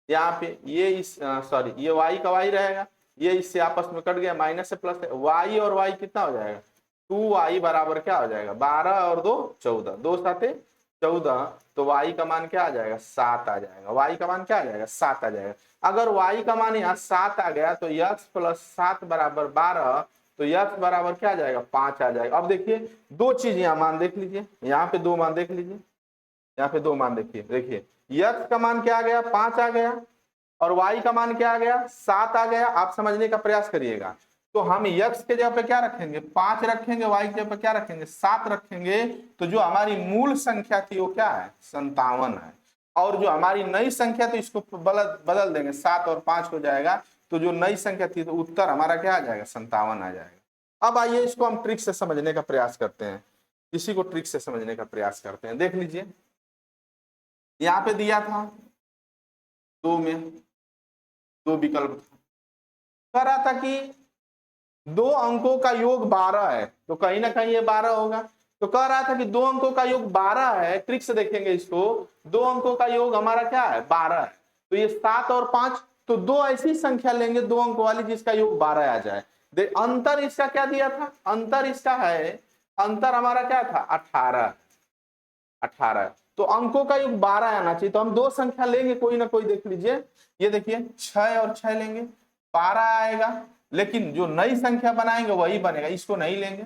यहाँ पे ये इस सॉरी, ये y का y रहेगा, ये इससे आपस में कट गया, माइनस से प्लस है, y और y कितना हो जाएगा, 2y बराबर क्या हो जाएगा, 12 और 2 14, 2 साथे 14, तो y का मान क्या आ जाएगा, 7 आ जाएगा। y का मान क्या आ जाएगा, 7 आ जाएगा। अगर y का मान यहाँ 7 आ गया तो x प्लस 7 बराबर 12, तो x बराबर क्या आ जाएगा, 5 आ जाएगा। अब देखिए दो चीज यहाँ मान देख लीजिए, यहाँ पे दो मान देख लीजिए, यहाँ पे दो मान देखिए, देखिए x का मान क्या आ गया, 5 आ गया, और y का मान क्या आ गया, 7 आ गया। आप समझने का प्रयास करिएगा, तो हम x के जगह पे क्या रखेंगे, 5 रखेंगे, y के जगह पे क्या रखेंगे, 7 रखेंगे, तो जो हमारी मूल संख्या थी वो क्या है, 57 है। और जो हमारी नई संख्या थी इसको बदल देंगे, 7 और 5 हो जाएगा, तो जो नई संख्या थी तो उत्तर हमारा क्या आ जाएगा, 57 आ जाएगा। अब आइए इसको हम ट्रिक से समझने का प्रयास करते हैं, इसी को ट्रिक से समझने का प्रयास करते हैं। देख लीजिए यहाँ पे दिया था 2 में 2 विकल्प था, कह रहा था कि 2 अंकों का योग 12 है, तो कहीं ना कहीं ये 12 होगा। तो कह रहा था कि 2 अंकों का योग 12 है, ट्रिक से देखेंगे इसको, 2 अंकों का योग हमारा क्या है, 12 है, तो ये 7 और 5, तो 2 ऐसी संख्या लेंगे 2 अंकों वाली जिसका योग 12 आ जाए। अंतर इसका क्या दिया था, अंतर इसका है, अंतर हमारा क्या था, 18। तो अंकों का योग 12 आना चाहिए, तो हम 2 संख्या लेंगे कोई ना कोई, देख लीजिए, ये देखिए 6 और 6 लेंगे, 12 आएगा, लेकिन जो नई संख्या बनाएंगे वही बनेगा, इसको नहीं लेंगे।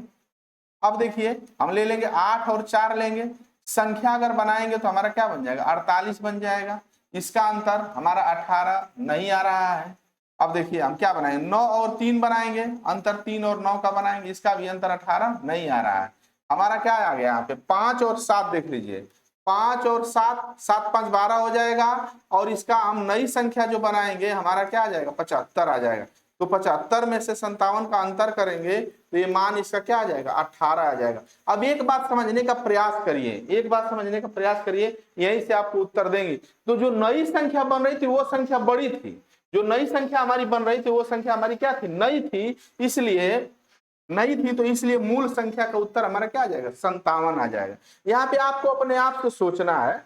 अब देखिए हम ले लेंगे 8 और 4 लेंगे, संख्या अगर बनाएंगे तो हमारा क्या बन जाएगा, 48 बन जाएगा। इसका अंतर हमारा 18 नहीं आ रहा है। अब देखिए हम क्या बनाएंगे, 9 और 3 बनाएंगे, अंतर 3 और 9 का बनाएंगे, इसका भी अंतर 18 नहीं आ रहा है। हमारा क्या आ गया यहाँ पे, 5 और 7 देख लीजिए, 5 और 7, 7 5 12 हो जाएगा। और इसका हम नई संख्या जो बनाएंगे हमारा क्या आ जाएगा, 75 आ जाएगा। तो 75 में से 57 का अंतर करेंगे तो ये मान इसका क्या आ जाएगा, 18 आ जाएगा। अब एक बात समझने का प्रयास करिए, एक बात समझने का प्रयास करिए, यहीं से आपको उत्तर देंगे। तो जो नई संख्या बन रही थी वो संख्या बड़ी थी, जो नई संख्या हमारी बन रही थी वो संख्या हमारी क्या थी, नई थी, इसलिए नई थी, तो इसलिए मूल संख्या का उत्तर हमारा क्या आ जाएगा, 57 आ जाएगा। यहाँ पे आपको अपने आप से सोचना है,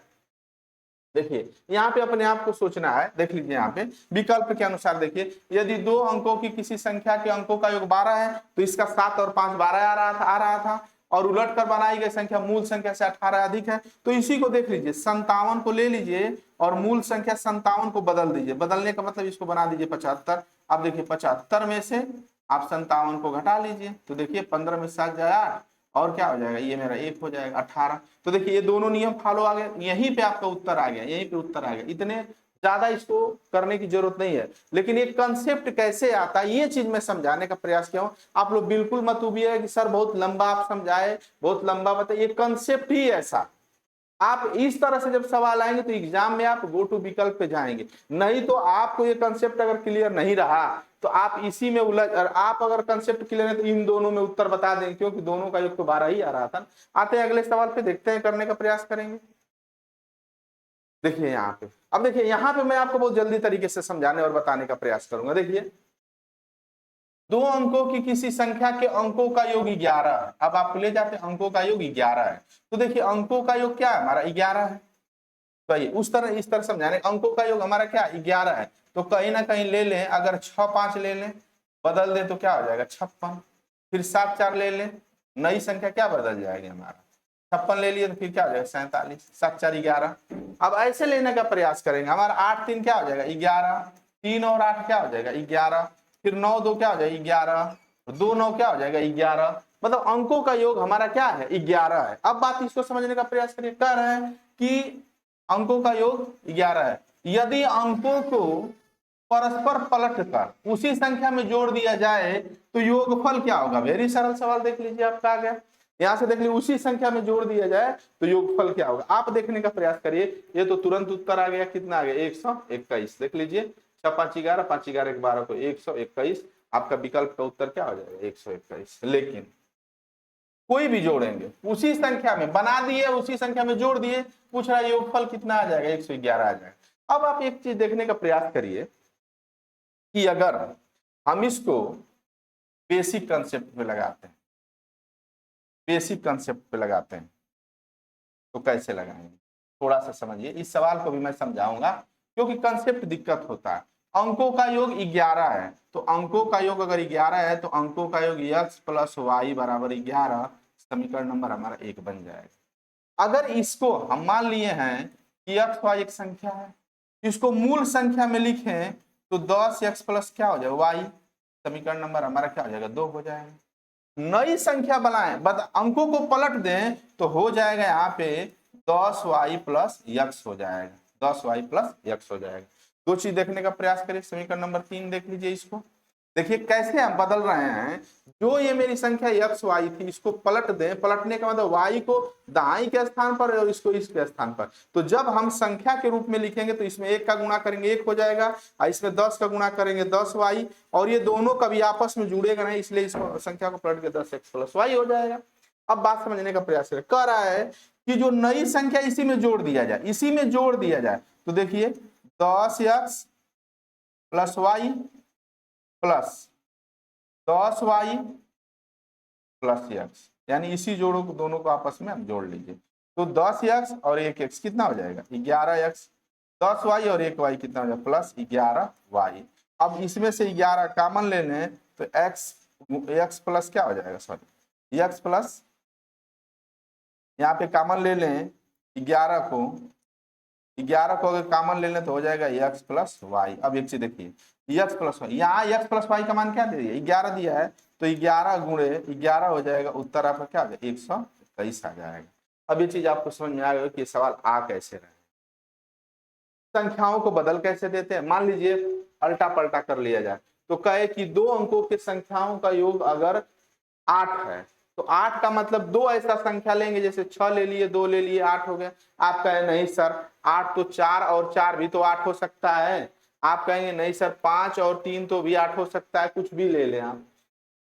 देखिए यहाँ पे अपने आप को सोचना है। देख लीजिए यहाँ पे विकल्प के अनुसार देखिए, यदि 2 अंकों की किसी संख्या के अंकों का योग 12 है तो इसका 7 और 5 12 आ रहा था, और उलट कर बनाई गई संख्या मूल संख्या से 18 अधिक है। तो इसी को देख लीजिए, 57 को ले लीजिए और मूल संख्या 57 को बदल दीजिए, बदलने का मतलब इसको बना दीजिए 75। अब देखिए 75 में से आप 57 को घटा लीजिए, तो देखिए 15 में 7 जाए और क्या हो जाएगा, ये मेरा 1 हो जाएगा, 18। तो देखिए ये दोनों नियम फॉलो आ गए, यहीं पे आपका उत्तर आ गया, यहीं पे उत्तर आ गया। इतने ज्यादा इसको करने की जरूरत नहीं है, लेकिन ये कंसेप्ट कैसे आता है ये चीज मैं समझाने का प्रयास किया हूं। आप लोग बिल्कुल मत उबिए कि सर बहुत लंबा आप समझाए, बहुत लंबा बताए, ये कंसेप्ट ही ऐसा। आप इस तरह से जब सवाल आएंगे तो एग्जाम में आप गो टू विकल्प पे जाएंगे, नहीं तो आपको ये कंसेप्ट अगर क्लियर नहीं रहा तो आप इसी में उलझ, और आप अगर कंसेप्ट क्लियर है तो इन दोनों में उत्तर बता दें, क्योंकि दोनों का योग तो 12 ही आ रहा था। आते हैं अगले सवाल पे, देखते हैं, करने का प्रयास करेंगे। देखिए यहाँ पे, अब देखिए यहाँ पे मैं आपको बहुत जल्दी तरीके से समझाने और बताने का प्रयास करूंगा। देखिए 2 अंकों की किसी संख्या के अंकों का योग 11 है। अब आप ले जाते हैं अंकों का योग 11 है, तो देखिए अंकों का योग क्या है हमारा, 11 है। तो उस तरह इस तरह समझाने, अंकों का योग हमारा क्या 11 है, तो कहीं ना कहीं ले लें, अगर 6 5 ले लें बदल दें तो क्या हो जाएगा 56, फिर 7 4 ले लें, नई संख्या क्या बदल जाएगी हमारा, 56 ले लिए तो फिर क्या हो जाएगा 47, 7 4 11। अब ऐसे लेने का प्रयास करेंगे, हमारा 8 3 क्या हो जाएगा 11, 3 और 8 क्या हो जाएगा 11, फिर 9 2 क्या हो जाएगा 11, 2 9 क्या हो जाएगा 11। मतलब अंकों का योग हमारा क्या है 11 है। अब बात इसको समझने का प्रयास करिए, कह रहे हैं कि अंकों का योग 11 है, यदि अंकों को परस्पर पलट कर उसी संख्या में जोड़ दिया जाए तो योगफल क्या होगा। वेरी सरल सवाल देख लीजिए आपका आ गया, यहां से देख लीजिए उसी संख्या में जोड़ दिया जाए तो योगफल क्या होगा, आप देखने का प्रयास करिए। ये तो तुरंत उत्तर आ गया, कितना आ गया 121। देख लीजिए 6 5 11, 5 11 12 को 121, आपका विकल्प का उत्तर क्या हो जाएगा 121। लेकिन कोई भी जोड़ेंगे उसी संख्या में, बना दिए उसी संख्या में जोड़ दिए, पूछ रहा है योगफल कितना आ जाएगा 111 आ जाएगा। अब आप एक चीज देखने का प्रयास करिए कि अगर हम इसको बेसिक कंसेप्ट पे लगाते हैं, बेसिक कंसेप्ट पे लगाते हैं तो कैसे लगाएंगे, थोड़ा सा समझिए। इस सवाल को भी मैं समझाऊंगा क्योंकि कंसेप्ट दिक्कत होता है। अंकों का योग 11 है, तो अंकों का योग अगर 11 है तो अंकों का योग x प्लस वाई बराबर 11, समीकरण नंबर हमारा 1 बन जाएगा। अगर इसको हम मान लिए हैं कि x y एक संख्या है, इसको मूल संख्या में लिखें तो 10x प्लस क्या हो जाएगा वाई, समीकरण नंबर हमारा क्या हो जाएगा 2 हो जाएगा। नई संख्या बनाएं, अंकों को पलट दें तो हो जाएगा यहाँ पे 10y प्लस x हो जाएगा, 10y प्लस x हो जाएगा। दो चीज देखने का प्रयास करिए, समीकरण नंबर 3 देख लीजिए, इसको देखिए कैसे हम बदल रहे हैं। जो ये मेरी संख्या x y थी इसको पलट दें, पलटने का मतलब y को दाई के स्थान पर और इसको इसके स्थान पर। तो जब हम संख्या के रूप में लिखेंगे तो इसमें 1 का गुणा करेंगे 1 हो जाएगा, और इसमें 10 का गुणा करेंगे 10y, और ये दोनों कभी आपस में जुड़ेगा नहीं, इसलिए इस संख्या को पलट के 10x प्लस वाई हो जाएगा। अब बात समझने का प्रयास करें, कह रहा है कि जो नई संख्या इसी में जोड़ दिया जाए, इसी में जोड़ दिया जाए, तो देखिए 10x plus Y plus 10y plus x, यानी इसी जोड़ों को दोनों को आपस में हम जोड़ लीजिए, तो 10x और 1x कितना हो जाएगा 11x, 10y और 1y कितना हो जाएगा प्लस 11y। अब इसमें से 11 कॉमन ले लें तो x प्लस क्या हो जाएगा, सॉरी x प्लस, यहाँ पे कॉमन ले लें 11 को अगर कॉमन ले लें तो हो जाएगा x प्लस वाई। अब एक चीज देखिए x प्लस वाई, यहाँ x प्लस वाई का मान क्या दे दिया 11 दिया है, तो 11 गुणे 11 हो जाएगा, उत्तर आपका क्या आ जाएगा 121 आ जाएगा। अब ये चीज आपको समझ में आ गई कि सवाल आ कैसे रहे। संख्याओं को बदल कैसे देते हैं, मान लीजिए अल्टा पलटा कर लिया जाए तो कहे कि 2 अंकों के संख्याओं का योग अगर 8 है तो 8 का मतलब 2 ऐसा संख्या लेंगे, जैसे 6 ले लिए, 2 ले लिए, 8 हो गया। आप कहे नहीं सर 8 तो 4 और 4 भी तो 8 हो सकता है। आप कहेंगे नहीं सर 5 और 3 तो भी 8 हो सकता है, कुछ भी ले लें आप।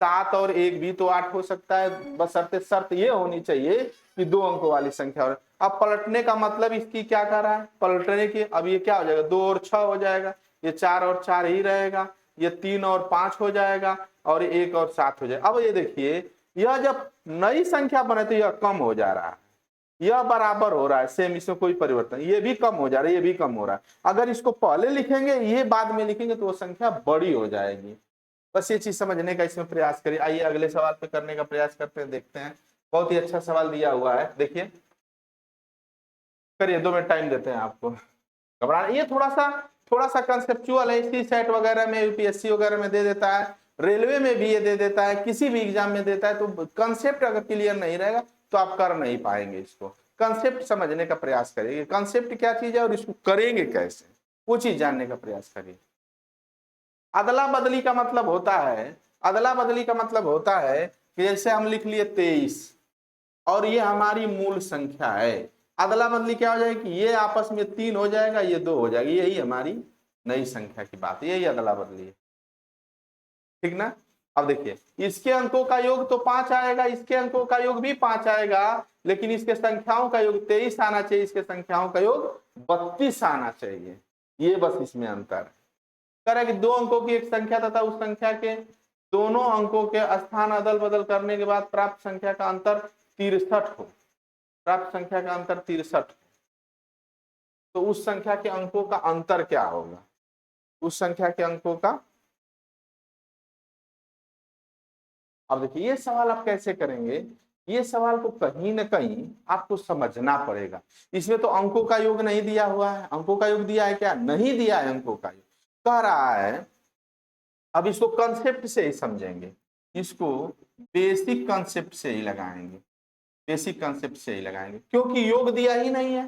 7 और 1 भी तो 8 हो सकता है, बशर्ते शर्त ये होनी चाहिए कि 2 अंकों वाली संख्या हो। अब पलटने का मतलब इसकी क्या कर रहा है, पलटने की, अब ये क्या हो जाएगा, 2 और 6 हो जाएगा, ये 4 और 4 ही रहेगा, ये 3 और 5 हो जाएगा, और 1 और 7 हो जाएगा। अब ये देखिए यह जब नई संख्या बने तो यह कम हो जा रहा है, यह बराबर हो रहा है, सेम, इसमें कोई परिवर्तन, ये भी कम हो जा रहा है, ये भी कम हो रहा है। अगर इसको पहले लिखेंगे ये बाद में लिखेंगे तो वो संख्या बड़ी हो जाएगी। बस ये चीज समझने का इसमें प्रयास करिए। आइए अगले सवाल पे करने का प्रयास करते हैं, देखते हैं। बहुत ही अच्छा सवाल दिया हुआ है, देखिए करिए, 2 मिनट टाइम देते हैं आपको। घबराना, ये थोड़ा सा कंसेप्चुअल है, इसी सेट वगैरह में, यूपीएससी वगैरह में दे देता है, रेलवे में भी ये दे देता है, किसी भी एग्जाम में देता है। तो कंसेप्ट अगर क्लियर नहीं रहेगा तो आप कर नहीं पाएंगे इसको। कंसेप्ट समझने का प्रयास करिए, कंसेप्ट क्या चीज है और इसको करेंगे कैसे, वो चीज जानने का प्रयास करिए। अदला बदली का मतलब होता है, अदला बदली का मतलब होता है कि जैसे हम लिख लिए 23 और ये हमारी मूल संख्या है, अदला बदली क्या हो जाएगी, ये आपस में 3 हो जाएगा, ये 2 हो जाएगी, यही हमारी नई संख्या की बात है, यही अदला बदली है, ठीक ना। अब देखिए इसके अंकों का योग तो 5 आएगा, इसके अंकों का योग भी 5 आएगा, लेकिन इसके संख्याओं का योग 23 आना चाहिए, इसके संख्याओं का योग 32 आना चाहिए, ये बस इसमें अंतर है। करें कि 2 अंकों की एक संख्या तथा उस संख्या के दोनों अंकों के स्थान अदल बदल करने के बाद प्राप्त संख्या का अंतर 63 हो, प्राप्त संख्या का अंतर 63, तो उस संख्या के अंकों का अंतर क्या होगा, उस संख्या के अंकों का। अब देखिए ये सवाल आप कैसे करेंगे, ये सवाल को कहीं ना कहीं आपको समझना पड़ेगा। इसमें तो अंकों का योग नहीं दिया हुआ है, अंकों का योग दिया है क्या, नहीं दिया है अंकों का योग, कह रहा है। अब इसको कंसेप्ट से ही समझेंगे, इसको बेसिक कंसेप्ट से ही लगाएंगे, बेसिक कंसेप्ट से ही लगाएंगे, क्योंकि योग दिया ही नहीं है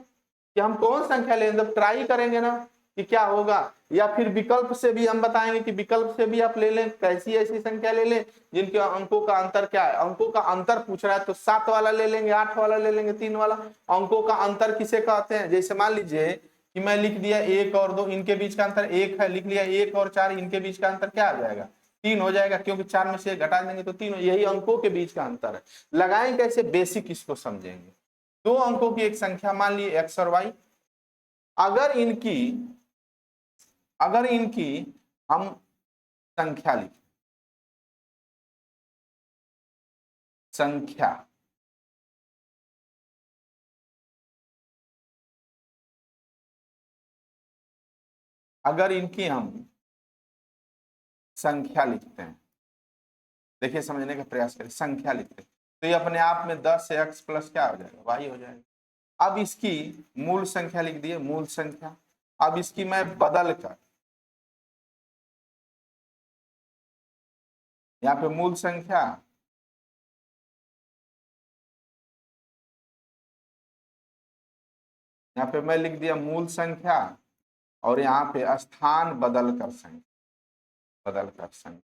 कि हम कौन संख्या लें, जब ट्राई करेंगे ना कि क्या होगा, या फिर विकल्प से भी हम बताएंगे कि विकल्प से भी आप ले लें, कैसी ऐसी संख्या ले लें जिनके अंकों का अंतर क्या है। अंकों का अंतर पूछ रहा है तो 7 वाला ले लेंगे, 8 वाला ले लेंगे, 3 वाला। अंकों का अंतर किसे कहते हैं, जैसे मान लीजिए कि मैं लिख दिया 1 और 2, इनके बीच का अंतर 1 है, लिख लिया 1 और 4, इनके बीच का अंतर क्या आ जाएगा, 3 हो जाएगा, क्योंकि 4 में से 1 घटा देंगे तो 3, यही अंकों के बीच का अंतर है। लगाएं कैसे, बेसिक इसको समझेंगे। 2 अंकों की एक संख्या मान ली एक्स और वाई, अगर इनकी हम संख्या लिखें, संख्या अगर इनकी हम संख्या लिखते हैं, देखिए समझने का प्रयास करें, संख्या लिखते हैं तो ये अपने आप में 10x प्लस क्या हो जाएगा, वाई हो जाएगा। अब इसकी मूल संख्या लिख दिए, मूल संख्या। अब इसकी मैं बदल कर, यहाँ पे मूल संख्या, यहाँ पे मैं लिख दिया मूल संख्या, और यहाँ पे स्थान बदल कर संख्या, बदल कर संख्या।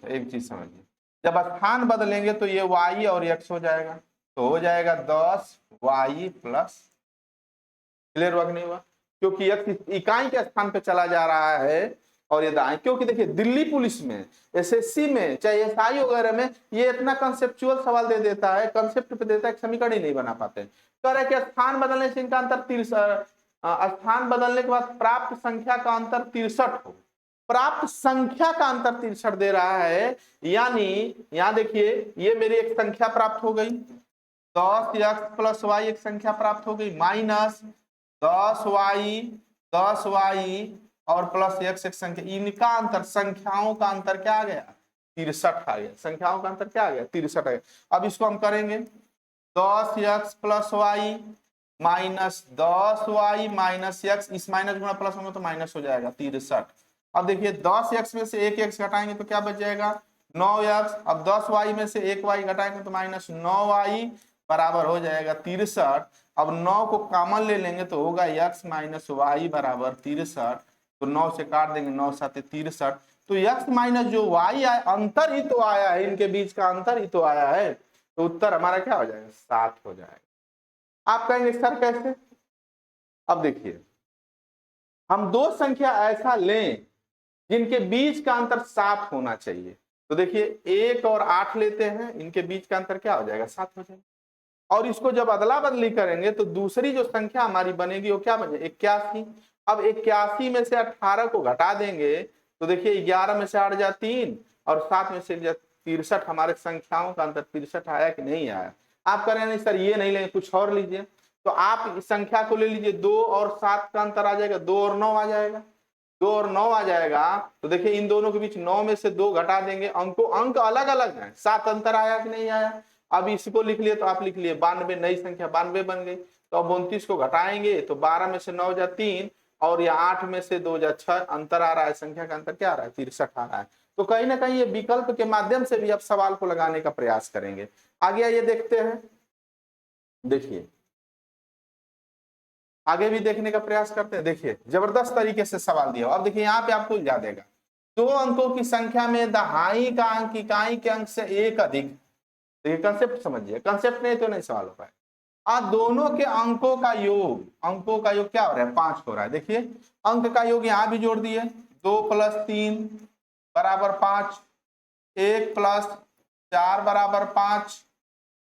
एक चीज समझिए, जब स्थान बदलेंगे तो ये y और x हो जाएगा, तो हो जाएगा 10y प्लस, क्लियर हुआ कि नहीं हुआ, क्योंकि x इकाई के स्थान पे चला जा रहा है और ये दाएं। क्योंकि देखिए दिल्ली पुलिस में, एसएससी में, चाहे एसआई वगैरह में ये इतना कंसेप्चुअल सवाल दे देता है, कंसेप्ट पे देता है, समीकरण ही नहीं बना पाते। कह रहे कि स्थान बदलने से इनका अंतर 63, स्थान बदलने के बाद प्राप्त संख्या का अंतर 63 हो, प्राप्त संख्या का अंतर 63 दे रहा है, यानी यहां देखिए ये मेरी एक संख्या प्राप्त हो गई, 10x प्लस वाई एक संख्या प्राप्त हो गई, माइनस 10y और प्लस x एक संख्या, इनका अंतर, संख्याओं का अंतर क्या आ गया, 63 आ गया, संख्याओं का अंतर क्या आ गया, 63 आ गया। अब इसको हम करेंगे 10x plus Y minus 10y minus x, इस माइनस गुणा प्लस होगा तो माइनस हो जाएगा 63। अब देखिए 10x में से एक x घटाएंगे तो क्या बच जाएगा, 9x, अब 10y में से 1y घटाएंगे तो -9y बराबर हो जाएगा 63। अब 9 को कॉमन ले लेंगे तो होगा x माइनस वाई बराबर 63। तो 9 से काट देंगे, 9 7 63। तो x माइनस जो y आया, अंतर ही तो आया है, इनके बीच का अंतर ही तो आया है, तो उत्तर हमारा क्या हो जाएगा 7 हो जाएगा। आप कहेंगे सर कैसे? अब देखिए, हम दो संख्या ऐसा लें जिनके बीच का अंतर 7 होना चाहिए। तो देखिए 1 और 8 लेते हैं, इनके बीच का अंतर क्या हो जाएगा 7 हो जाएगा। और इसको जब अदला बदली करेंगे तो दूसरी जो संख्या हमारी बनेगी वो क्या बनेगी 81। अब 81 में से 18 को घटा देंगे तो देखिए 11 में से 8 जा 3 और 7 में से 63। हमारे संख्याओं का अंतर 63 आया कि नहीं आया? आप कह रहे हैं नहीं सर ये नहीं लेंगे, कुछ और लीजिए। तो आप इस संख्या को ले लीजिए, 2 और 7 का अंतर आ जाएगा, 2 और 9 आ जाएगा, 2 और 9 आ जाएगा। तो देखिए इन दोनों के बीच 9 में से 2 घटा देंगे, अंक अलग अलग है, 7 अंतर आया कि नहीं आया? अब इसको लिख लिए तो आप लिख लिए 92, नई संख्या 92 बन गई। तो अब 29 को घटाएंगे तो 12 में से 9 जा 3 और या 8 में से 2 जा 6, अंतर आ रहा है, संख्या का अंतर क्या आ रहा है 63 आ रहा है। तो कहीं ना कहीं ये विकल्प के माध्यम से भी आप सवाल को लगाने का प्रयास करेंगे। आगे आइए देखते हैं, देखिए आगे भी देखने का प्रयास करते हैं। देखिए जबरदस्त तरीके से सवाल दिया। अब देखिए यहाँ पे आपको उलझा देगा, 2 अंकों की संख्या में दहाई का अंक इकाई के अंक से एक अधिक। तो ये कंसेप्ट समझिए, कंसेप्ट नहीं तो नहीं सवाल हो पाएगा। दोनों के अंकों का योग, अंकों का योग क्या हो रहा है 5 हो रहा है। देखिए अंक का योग यहां भी जोड़ दिए, 2 + 3 बराबर 5, 1 + 4 बराबर 5,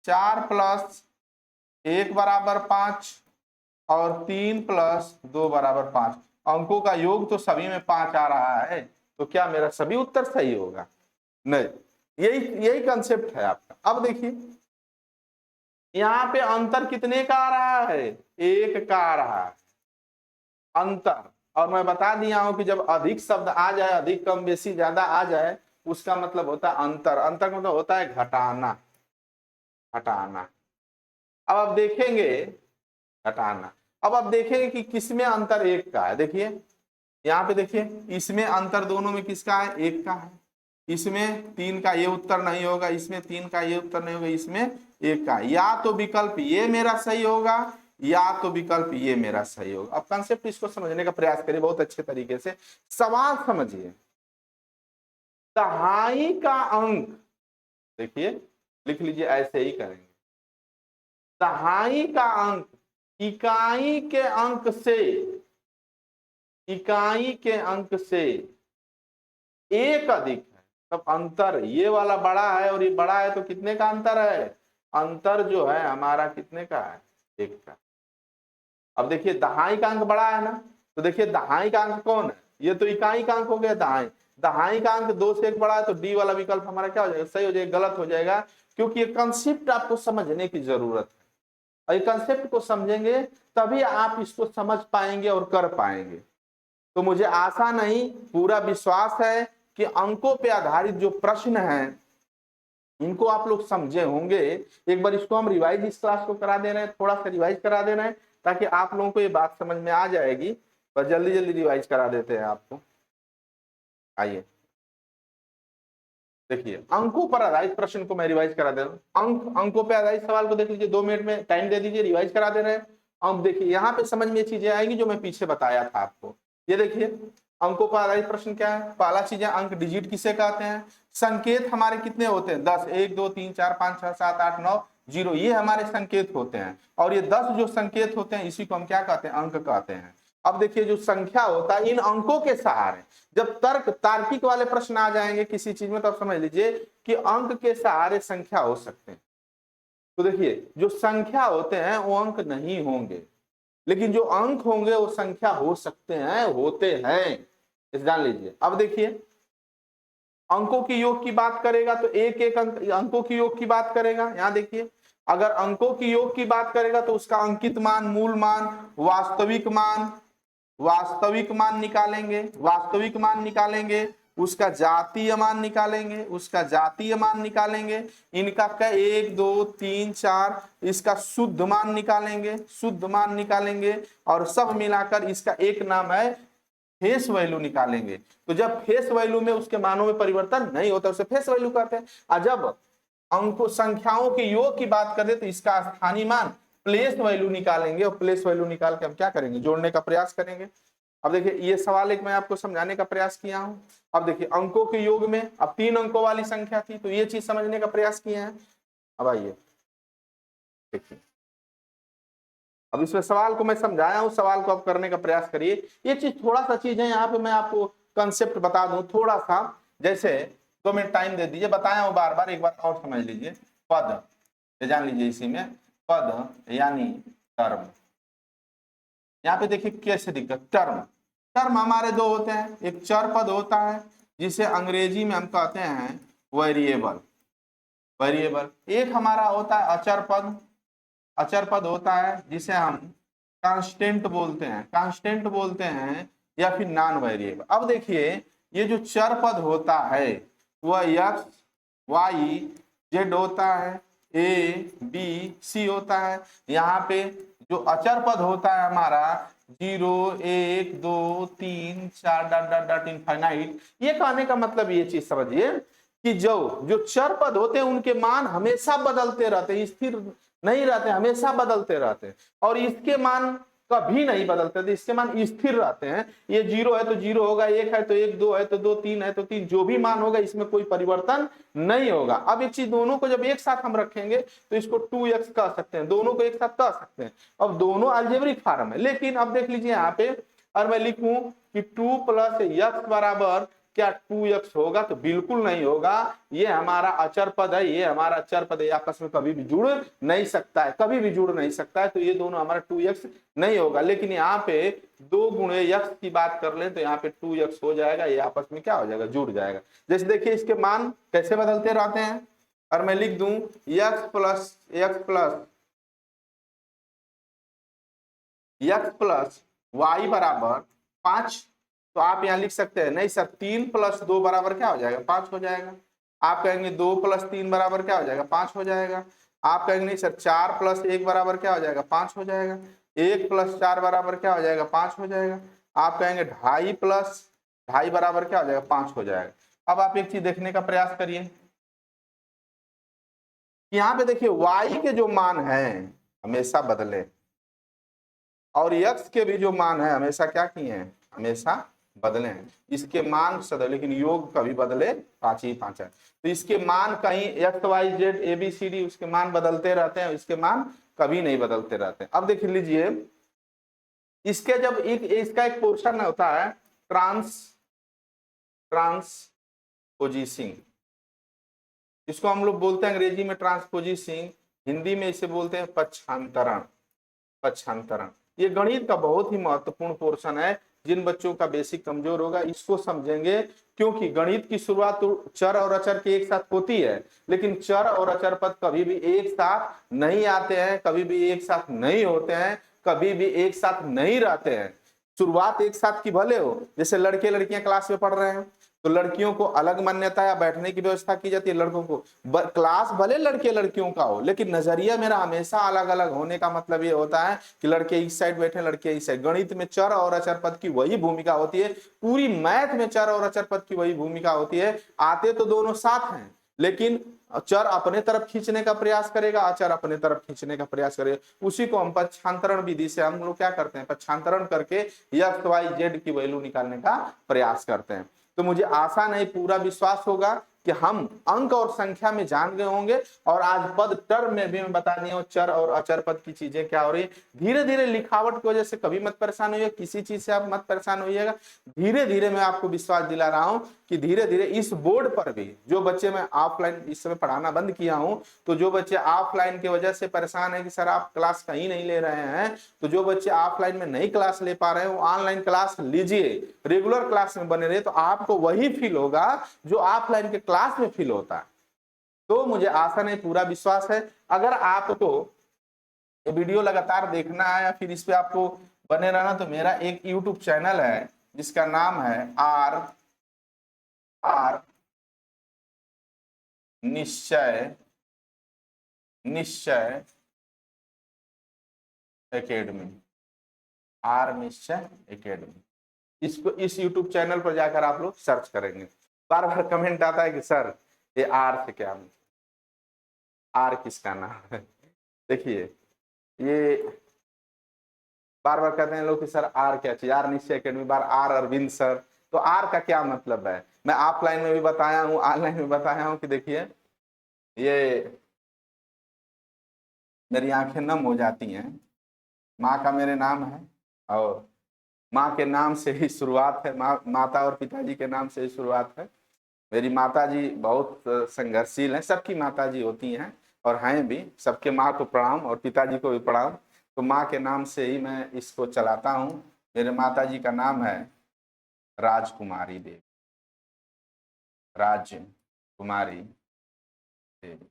4 + 1 बराबर 5 और 3 + 2 बराबर 5। अंकों का योग तो सभी में 5 आ रहा है, तो क्या मेरा सभी उत्तर सही होगा? नहीं, यही कंसेप्ट है आपका। अब देखिए यहां पे अंतर कितने का आ रहा है, 1 का आ रहा है अंतर। और मैं बता दिया हूं कि जब अधिक शब्द आ जाए, अधिक कम बेसी ज्यादा आ जाए, उसका मतलब होता है अंतर। अंतर का मतलब होता है घटाना, हटाना। अब आप देखेंगे हटाना, अब आप देखेंगे कि किसमें अंतर 1 का है। देखिए यहाँ पे देखिए, इसमें अंतर दोनों में किसका है 1 का है। इसमें 3 का ये उत्तर नहीं होगा, इसमें 3 का ये उत्तर नहीं होगा, इसमें 1 का। या तो विकल्प ये मेरा सही होगा या तो विकल्प ये मेरा सही होगा। अब कंसेप्ट इसको समझने का प्रयास करिए बहुत अच्छे तरीके से, सवाल समझिए। दहाई का अंक, देखिए लिख लीजिए, ऐसे ही करेंगे। दहाई का अंक इकाई के अंक से, इकाई के अंक से एक अधिक है। तब अंतर ये वाला बड़ा है और ये बड़ा है, तो कितने का अंतर है? अंतर जो है हमारा कितने का है 1 का। अब देखिए दहाई का अंक बड़ा है ना, तो देखिए दहाई का अंक कौन है, ये तो इकाई का अंक हो गया दहाई। दहाई का अंक 2 से 1 बड़ा है, तो डी वाला विकल्प हमारा क्या हो जाएगा सही हो जाएगा, गलत हो जाएगा। क्योंकि ये कंसेप्ट आपको समझने की जरूरत है, और ये कंसेप्ट को समझेंगे तभी आप इसको समझ पाएंगे और कर पाएंगे। तो मुझे आशा नहीं, पूरा विश्वास है कि अंकों पे आधारित जो प्रश्न हैं इनको आप लोग समझे होंगे। एक बार इसको हम रिवाइज इस क्लास को करा दे रहे हैं, थोड़ा सा रिवाइज करा दे रहे हैं ताकि आप लोगों को ये बात समझ में आ जाएगी। पर जल्दी जल्दी रिवाइज करा देते हैं आपको। आइए देखिए, अंकों पर आधारित प्रश्न को मैं रिवाइज करा दे रहा हूँ। अंकों पर आधारित सवाल को देख लीजिए, 2 मिनट में टाइम दे दीजिए, रिवाइज करा दे रहे हैं। अब देखिए यहाँ पे समझ में चीजें आएंगी जो मैं पीछे बताया था आपको। ये देखिए अंकों पर आधारित प्रश्न क्या है, पहला चीज है अंक डिजिट किसे कहते हैं। संकेत हमारे कितने होते हैं 10, 1 2 3 4 5 6 7 8 9 0, ये हमारे संकेत होते हैं। और ये 10 जो संकेत होते हैं इसी को हम क्या कहते हैं, अंक कहते हैं। अब देखिए जो संख्या होता है इन अंकों के सहारे, जब तार्किक वाले प्रश्न आ जाएंगे किसी चीज में, तो आप समझ लीजिए कि अंक के सहारे संख्या हो सकते हैं। तो देखिए जो संख्या होते हैं वो अंक नहीं होंगे, लेकिन जो अंक होंगे वो संख्या हो सकते हैं, होते हैं, इस जान लीजिए। अब देखिए अंकों की योग की बात करेगा तो एक एक अंकों की योग की बात करेगा। यहां देखिए अगर अंकों की योग की बात करेगा तो उसका अंकित मान, मूल मान, वास्तविक मान निकालेंगे, वास्तविक मान निकालेंगे, उसका जातीय मान निकालेंगे, उसका जातीय मान निकालेंगे, इनका 1 2 3 4 इसका शुद्ध मान निकालेंगे, शुद्ध मान निकालेंगे, और सब मिलाकर इसका एक नाम है फेस वैल्यू निकालेंगे। तो जब फेस वैल्यू में उसके मानों में परिवर्तन नहीं होता उसे फेस वैल्यू कहते हैं। और जब अंकों संख्याओं के योग की बात करें तो इसका स्थानीय मान प्लेस वैल्यू निकालेंगे, और प्लेस वैल्यू निकाल के हम क्या करेंगे, जोड़ने का प्रयास करेंगे। अब देखिए ये सवाल एक मैं आपको समझाने का प्रयास किया हूं। अब देखिए अंकों के योग में अब 3 अंकों वाली संख्या थी, तो ये चीज समझने का प्रयास किए हैं। अब आइए देखिए, अब इसमें सवाल को मैं समझाया हूं, सवाल को आप करने का प्रयास करिए। ये चीज थोड़ा सा चीज है, यहाँ पे मैं आपको कंसेप्ट बता दूं थोड़ा सा। जैसे 2 मिनट टाइम दे दीजिए, बताया हूं बार बार, एक बार और समझ लीजिए। पद, ये जान लीजिए, इसी में पद यानी टर्म। यहाँ पे देखिए कैसे दिखता है टर्म। टर्म हमारे दो होते हैं, एक चर पद होता है जिसे अंग्रेजी में हम कहते हैं वेरिएबल, वेरिएबल। एक हमारा होता है अचर पद, अचर पद होता है जिसे हम कांस्टेंट बोलते हैं, कांस्टेंट बोलते हैं, या फिर नॉन वेरिएबल। अब देखिए ये जो चर पद होता है वह एक्स वाई जेड होता है, ए बी सी होता है। यहाँ पे जो अचर पद होता है हमारा 0 1 2 3 4 डॉट डॉट डॉट इनफाइनाइट। ये कहने का मतलब ये चीज समझिए कि जो जो चर पद होते हैं उनके मान हमेशा बदलते रहते हैं, स्थिर नहीं रहते, हमेशा बदलते रहते हैं। और इसके मान कभी नहीं बदलते थे, इसके मान स्थिर रहते हैं। ये 0 है तो 0 होगा, 1 है तो 1, 2 है तो 2, 3 है तो 3, जो भी मान होगा इसमें कोई परिवर्तन नहीं होगा। अब एक चीज, दोनों को जब एक साथ हम रखेंगे तो इसको 2x कह सकते हैं, दोनों को एक साथ कह सकते हैं। अब दोनों अलजेब्रिक फॉर्म है, लेकिन अब देख लीजिए यहाँ पे, और मैं लिखूं कि 2 + x बराबर क्या 2x होगा, तो बिल्कुल नहीं होगा। ये हमारा अचर पद है, ये हमारा अचर पद है, आपस में कभी भी जुड़ नहीं सकता है, कभी भी जुड़ नहीं सकता है, तो ये दोनों हमारा 2x नहीं होगा। लेकिन यहाँ पे 2 × x की बात कर ले तो यहाँ पे 2x हो जाएगा, ये आपस में क्या हो जाएगा, जुड़ जाएगा। जैसे देखिए इसके मान कैसे बदलते रहते हैं, और मैं लिख दूं x प्लस वाई बराबर 5। तो आप यहां लिख सकते हैं, नहीं सर 3 + 2 बराबर क्या हो जाएगा, 5 हो जाएगा। आप कहेंगे 2 + 3 बराबर क्या हो जाएगा, 5 हो जाएगा। आप कहेंगे नहीं सर 4 + 1 बराबर क्या हो जाएगा, 5 हो जाएगा। 1 + 4 बराबर क्या हो जाएगा, 5 हो जाएगा। आप कहेंगे 2.5 + 2.5 बराबर क्या हो जाएगा, 5 हो जाएगा। अब आप एक चीज देखने का प्रयास करिए, यहाँ पे देखिए y के जो मान है हमेशा बदले, और x के भी जो मान है हमेशा क्या किए हैं, हमेशा बदले हैं। इसके मान सदैव, लेकिन योग कभी बदले 5 ही 5 है। तो इसके मान कहीं x y z a b c d उसके मान बदलते रहते हैं, इसके मान कभी नहीं बदलते रहते हैं। अब देख लीजिए इसके जब इसका एक पोर्शन होता है ट्रांसपोजिशिंग, इसको हम लोग बोलते हैं अंग्रेजी में ट्रांसपोजिशिंग, हिंदी में इसे बोलते हैं पक्षांतरण, पक्षांतरण। ये गणित का बहुत ही महत्वपूर्ण पोर्शन है। जिन बच्चों का बेसिक कमजोर होगा इसको समझेंगे, क्योंकि गणित की शुरुआत तो चर और अचर के एक साथ होती है, लेकिन चर और अचर पद कभी भी एक साथ नहीं आते हैं, कभी भी एक साथ नहीं होते हैं, कभी भी एक साथ नहीं रहते हैं। शुरुआत एक साथ की भले हो, जैसे लड़के लड़कियां क्लास में पढ़ रहे हैं तो लड़कियों को अलग मान्यता या बैठने की व्यवस्था की जाती है, लड़कों को क्लास भले लड़के लड़कियों का हो, लेकिन नजरिया मेरा हमेशा अलग अलग होने का मतलब ये होता है कि लड़के इस साइड बैठे लड़के इस साइड। गणित में चर और अचर पद की वही भूमिका होती है, पूरी मैथ में चर और अचर पद की वही भूमिका होती है। आते तो दोनों साथ हैं, लेकिन चर अपने तरफ खींचने का प्रयास करेगा, अचर अपने तरफ खींचने का प्रयास करेगा। उसी को हम पक्षांतरण विधि से हम लोग क्या करते हैं, पक्षांतरण करके x y z की वैल्यू निकालने का प्रयास करते हैं। तो मुझे आशा नहीं पूरा विश्वास होगा कि हम अंक और संख्या में जान गए होंगे, और आज पद टर्म में भी मैं बता दिया हूं चर और अचर पद की चीजें क्या हो रही है। धीरे धीरे लिखावट की वजह से कभी मत परेशान होइए, किसी चीज से आप मत परेशान होइएगा। धीरे धीरे मैं आपको विश्वास दिला रहा हूं कि धीरे धीरे इस बोर्ड पर भी जो बच्चे मैं ऑफलाइन इस समय पढ़ाना बंद किया हूं, तो जो बच्चे ऑफलाइन की वजह से परेशान है कि सर आप क्लास कहीं नहीं ले रहे हैं, तो जो बच्चे ऑफलाइन में नहीं क्लास ले पा रहे हैं वो ऑनलाइन क्लास लीजिए, रेगुलर क्लास में बने रहे, तो आपको वही फील होगा जो ऑफलाइन के क्लास में फील होता है। तो मुझे आशा नहीं पूरा विश्वास है, अगर आपको ये वीडियो लगातार देखना है या फिर इस पे आपको बने रहना, तो मेरा एक यूट्यूब चैनल है जिसका नाम है आर निश्चय निश्चय एकेडमी, आर निश्चय एकेडमी। इसको इस यूट्यूब चैनल पर जाकर आप लोग सर्च करेंगे। बार बार कमेंट आता है कि सर ये आर से क्या, आर किसका नाम है। देखिए ये बार बार कहते हैं लोग कि सर आर क्या चीज, आर निश्चय अकेडमी, बार आर अरविंद सर, तो आर का क्या मतलब है। मैं ऑफलाइन में भी बताया हूँ, ऑनलाइन में बताया हूँ कि देखिए ये मेरी आंखें नम हो जाती हैं, माँ का मेरे नाम है और माँ के नाम से ही शुरुआत है, माँ माता और पिताजी के नाम से ही शुरुआत है। मेरी माता जी बहुत संघर्षशील हैं, सबकी माता जी होती हैं और हैं भी, सबके माँ को प्रणाम और पिताजी को भी प्रणाम। तो माँ के नाम से ही मैं इसको चलाता हूँ। मेरे माता जी का नाम है राजकुमारी देवी, राजकुमारी देवी,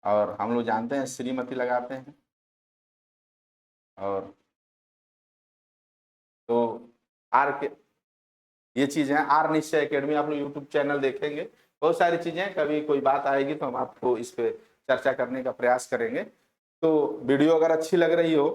और हम लोग जानते हैं श्रीमती लगाते हैं। और तो आर के ये चीज़ है, आर निश्चय एकेडमी, आप लोग यूट्यूब चैनल देखेंगे, बहुत सारी चीज़ें, कभी कोई बात आएगी तो हम आपको इस पे चर्चा करने का प्रयास करेंगे। तो वीडियो अगर अच्छी लग रही हो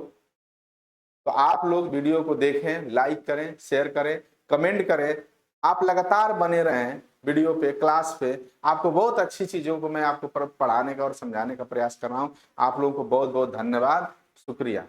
तो आप लोग वीडियो को देखें, लाइक करें, शेयर करें, कमेंट करें। आप लगातार बने रहें वीडियो पे, क्लास पे, आपको बहुत अच्छी चीज़ों को मैं आपको पढ़ाने का और समझाने का प्रयास कर रहा हूँ। आप लोगों को बहुत बहुत धन्यवाद, शुक्रिया।